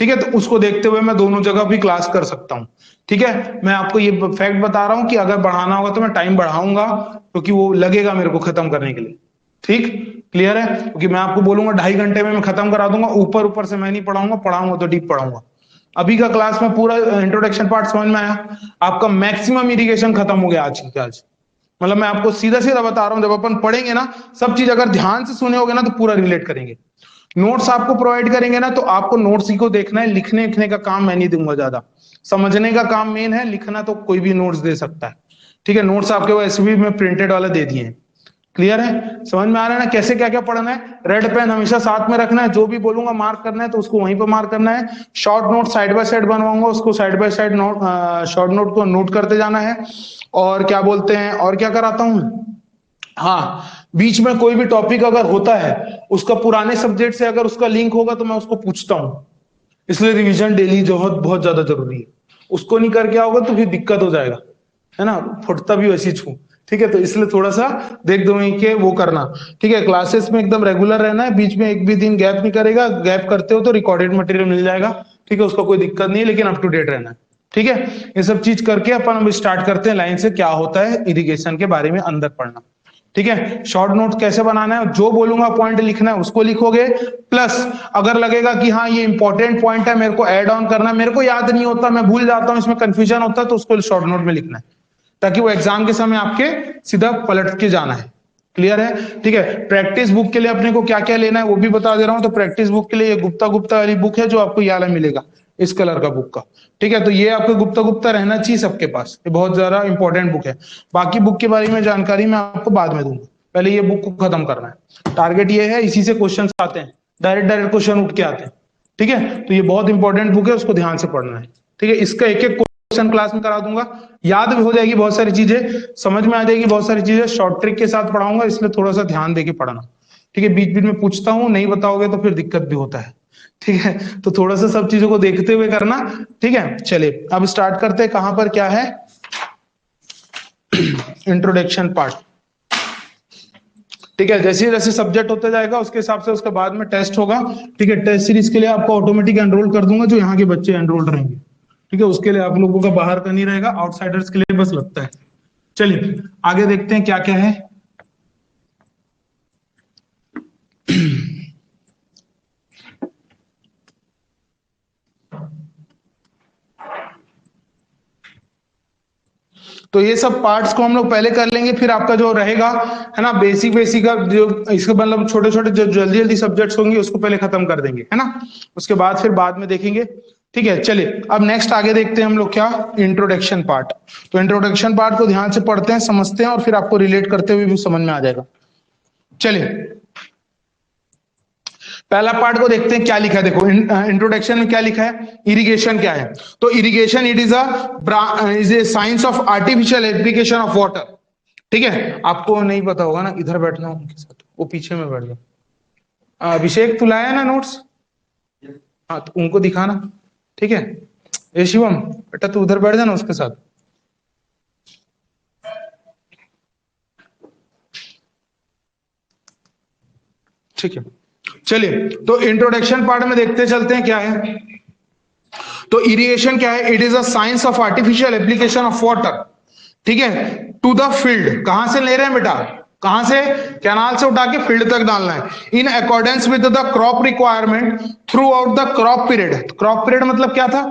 ठीक है, तो उसको देखते हुए मैं दोनों जगह भी क्लास कर सकता हूँ। ठीक है, मैं आपको ये फैक्ट बता रहा हूँ कि अगर बढ़ाना होगा तो मैं टाइम बढ़ाऊंगा, क्योंकि वो लगेगा मेरे को खत्म करने के लिए। ठीक, क्लियर है, क्योंकि मैं आपको बोलूंगा 2.5 घंटे में मैं खत्म करा दूंगा, ऊपर ऊपर से मैं नहीं पढ़ाऊंगा तो डीप पढ़ाऊंगा। अभी का क्लास में पूरा इंट्रोडक्शन पार्ट समझ में आया, आपका मैक्सिमम इरिगेशन खत्म हो गया आज के आज। मतलब मैं आपको सीधा सीधा बता रहा हूं, जब अपन पढ़ेंगे ना सब चीज अगर ध्यान से सुने होगे ना तो पूरा रिलेट करेंगे। नोट्स आपको प्रोवाइड करेंगे ना तो आपको नोट्स ही को देखना है, लिखने लिखने का काम मैं नहीं दूंगा ज्यादा, समझने का काम मेन है, लिखना तो कोई भी नोट्स दे सकता है। ठीक है, नोट्स आपके वो एसबी में प्रिंटेड वाले दे दिए हैं। क्लियर है, समझ में आ रहा है ना कैसे क्या क्या पढ़ना है। रेड पेन हमेशा साथ में रखना है, जो भी बोलूंगा मार्क करना है तो उसको वहीं पर मार्क करना है। Short note side by side बनवाऊंगा, उसको side by side note short note को नोट करते जाना है। और क्या बोलते हैं, और क्या कराता हूं, हाँ बीच में कोई भी टॉपिक अगर होता है उसका पुराने सब्जेक्ट से अगर उसका लिंक होगा तो मैं उसको पूछता हूँ, इसलिए रिवीजन डेली जो बहुत ज्यादा जरूरी है। उसको नहीं करके आओगे तो फिर दिक्कत हो जाएगा, है ना, फुटता भी वैसी छू। ठीक है, तो इसलिए थोड़ा सा देख दो के वो करना। ठीक है, क्लासेस में एकदम रेगुलर रहना है, बीच में एक भी दिन गैप नहीं करेगा, गैप करते हो तो रिकॉर्डेड मटेरियल मिल जाएगा। ठीक है, उसका कोई दिक्कत नहीं है, लेकिन अप टू डेट रहना है। ठीक है, ये सब चीज करके अपन अब स्टार्ट करते हैं लाइन से, क्या होता है इरिगेशन के बारे में अंदर पढ़ना। ठीक है, शॉर्ट नोट कैसे बनाना है, जो बोलूंगा पॉइंट लिखना है उसको लिखोगे, प्लस अगर लगेगा कि हाँ ये इंपॉर्टेंट पॉइंट है मेरे को ऐड ऑन करना है, मेरे को याद नहीं होता, मैं भूल जाता हूं, इसमें कंफ्यूजन होता है, तो उसको शॉर्ट नोट में लिखना है, ताकि वो एग्जाम के समय आपके सीधा पलट के जाना है। क्लियर है, ठीक है। प्रैक्टिस बुक के लिए अपने को क्या क्या लेना है वो भी बता दे रहा हूं। तो प्रैक्टिस बुक के लिए ये गुप्ता वाली बुक है जो आपको ये वाला मिलेगा, इस कलर का बुक का। ठीक है, तो ये आपको गुप्ता रहना चाहिए सबके पास, ये बहुत ज्यादा इंपॉर्टेंट बुक है। बाकी बुक के बारे में जानकारी मैं आपको बाद में दूंगा, पहले ये बुक को खत्म करना है। टारगेट ये है, इसी से क्वेश्चन आते हैं, डायरेक्ट क्वेश्चन उठ के आते हैं। ठीक है, तो ये बहुत इंपॉर्टेंट बुक है, उसको ध्यान से पढ़ना है। ठीक है, इसका एक एक क्वेश्चन क्लास में करा दूंगा, याद भी हो जाएगी, बहुत सारी चीजें समझ में आ जाएगी, बहुत सारी चीजें शॉर्ट ट्रिक के साथ पढ़ाऊंगा, इसलिए थोड़ा सा ध्यान देके पढ़ना। ठीक है, बीच बीच में पूछता हूं, नहीं बताओगे तो फिर दिक्कत भी होता है। ठीक है, तो थोड़ा सा सब चीजों को देखते हुए करना। ठीक है, चलिए अब स्टार्ट करते हैं। कहां पर क्या है, इंट्रोडक्शन पार्ट। ठीक है, जैसे जैसे सब्जेक्ट होता जाएगा उसके हिसाब से उसके बाद में टेस्ट होगा। ठीक है, टेस्ट सीरीज के लिए आपको ऑटोमेटिक एनरोल कर दूंगा, जो यहाँ के बच्चे एनरोल रहेंगे। ठीक है, उसके लिए आप लोगों का बाहर का नहीं रहेगा, आउटसाइडर्स के लिए बस लगता है। चलिए आगे देखते हैं क्या क्या है। तो ये सब पार्ट्स को हम लोग पहले कर लेंगे, फिर आपका जो रहेगा है ना बेसिक का जो इसके मतलब छोटे छोटे जो जल्दी जल्दी सब्जेक्ट्स होंगे उसको पहले खत्म कर देंगे, है ना, उसके बाद फिर बाद में देखेंगे। ठीक है, चलिए अब नेक्स्ट आगे देखते हैं हम लोग क्या, इंट्रोडक्शन पार्ट। तो इंट्रोडक्शन पार्ट को ध्यान से पढ़ते हैं, समझते हैं, और फिर आपको रिलेट करते हुए भी समझ में आ जाएगा। चलिए पहला पार्ट को देखते हैं क्या लिखा है। देखो इंट्रोडक्शन में क्या लिखा है, इरिगेशन क्या है। तो irrigation it is a science of artificial application of water. ठीक है, आपको नहीं पता होगा ना, इधर बैठना उनके साथ, वो पीछे में बैठ जाओ। अभिषेक तू लाया ना नोट्स, हाँ तो उनको दिखाना। ठीक है, ए शिवम बेटा तू उधर बैठ जाना उसके साथ। ठीक है, चलिए तो इंट्रोडक्शन पार्ट में देखते चलते हैं क्या है। तो इरिगेशन क्या है, it is a science of artificial application of water. ठीक है, टू द फील्ड, कहां से ले रहे हैं बेटा, कहां से, कैनाल से उठा के फील्ड तक डालना है, in accordance with the crop requirement through out the crop period. Crop period मतलब क्या था,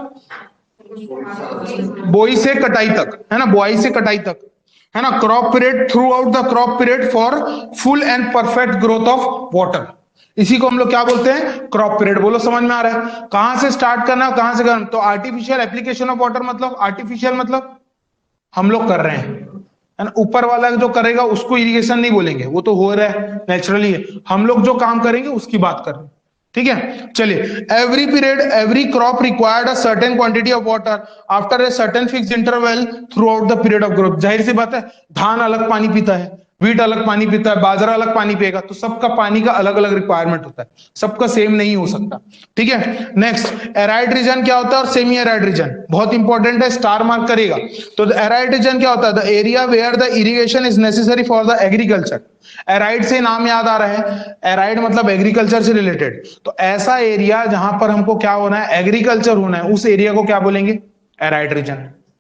बोई से कटाई तक, है ना, बुआई से कटाई तक, है ना, crop period, through out the crop period for full and perfect growth of water. इसी को हम लोग क्या बोलते हैं, क्रॉप पीरियड। बोलो समझ में आ रहा है, कहां से स्टार्ट करना है, कहां से करना। तो आर्टिफिशियल एप्लीकेशन ऑफ वाटर मतलब, आर्टिफिशियल मतलब हम लोग कर रहे हैं, है ना। ऊपर वाला जो करेगा उसको इरिगेशन नहीं बोलेंगे, वो तो हो रहा है नेचुरली है। हम लोग जो काम करेंगे उसकी बात कर रहे हैं, ठीक है। चलिए, every period every crop required a certain quantity of water after a certain fixed interval through out the period of growth. जाहिर सी बात है, धान अलग पानी पीता है, व्हीट अलग पानी पीता है, बाजरा अलग पानी पिएगा, तो सबका पानी का अलग अलग रिक्वायरमेंट होता है, सबका सेम नहीं हो सकता, ठीक है। नेक्स्ट, एराइड रीजन क्या होता है और सेमी एराइड रीजन, बहुत इंपॉर्टेंट है, स्टार मार्क करेगा। तो एराइड रीजन क्या होता है, the area where the irrigation is necessary for the agriculture. Arid से नाम याद आ रहा है, एराइड मतलब एग्रीकल्चर से रिलेटेड। तो ऐसा एरिया जहां पर हमको क्या होना है, एग्रीकल्चर होना है, उस एरिया को क्या बोलेंगे, एराइड रीजन।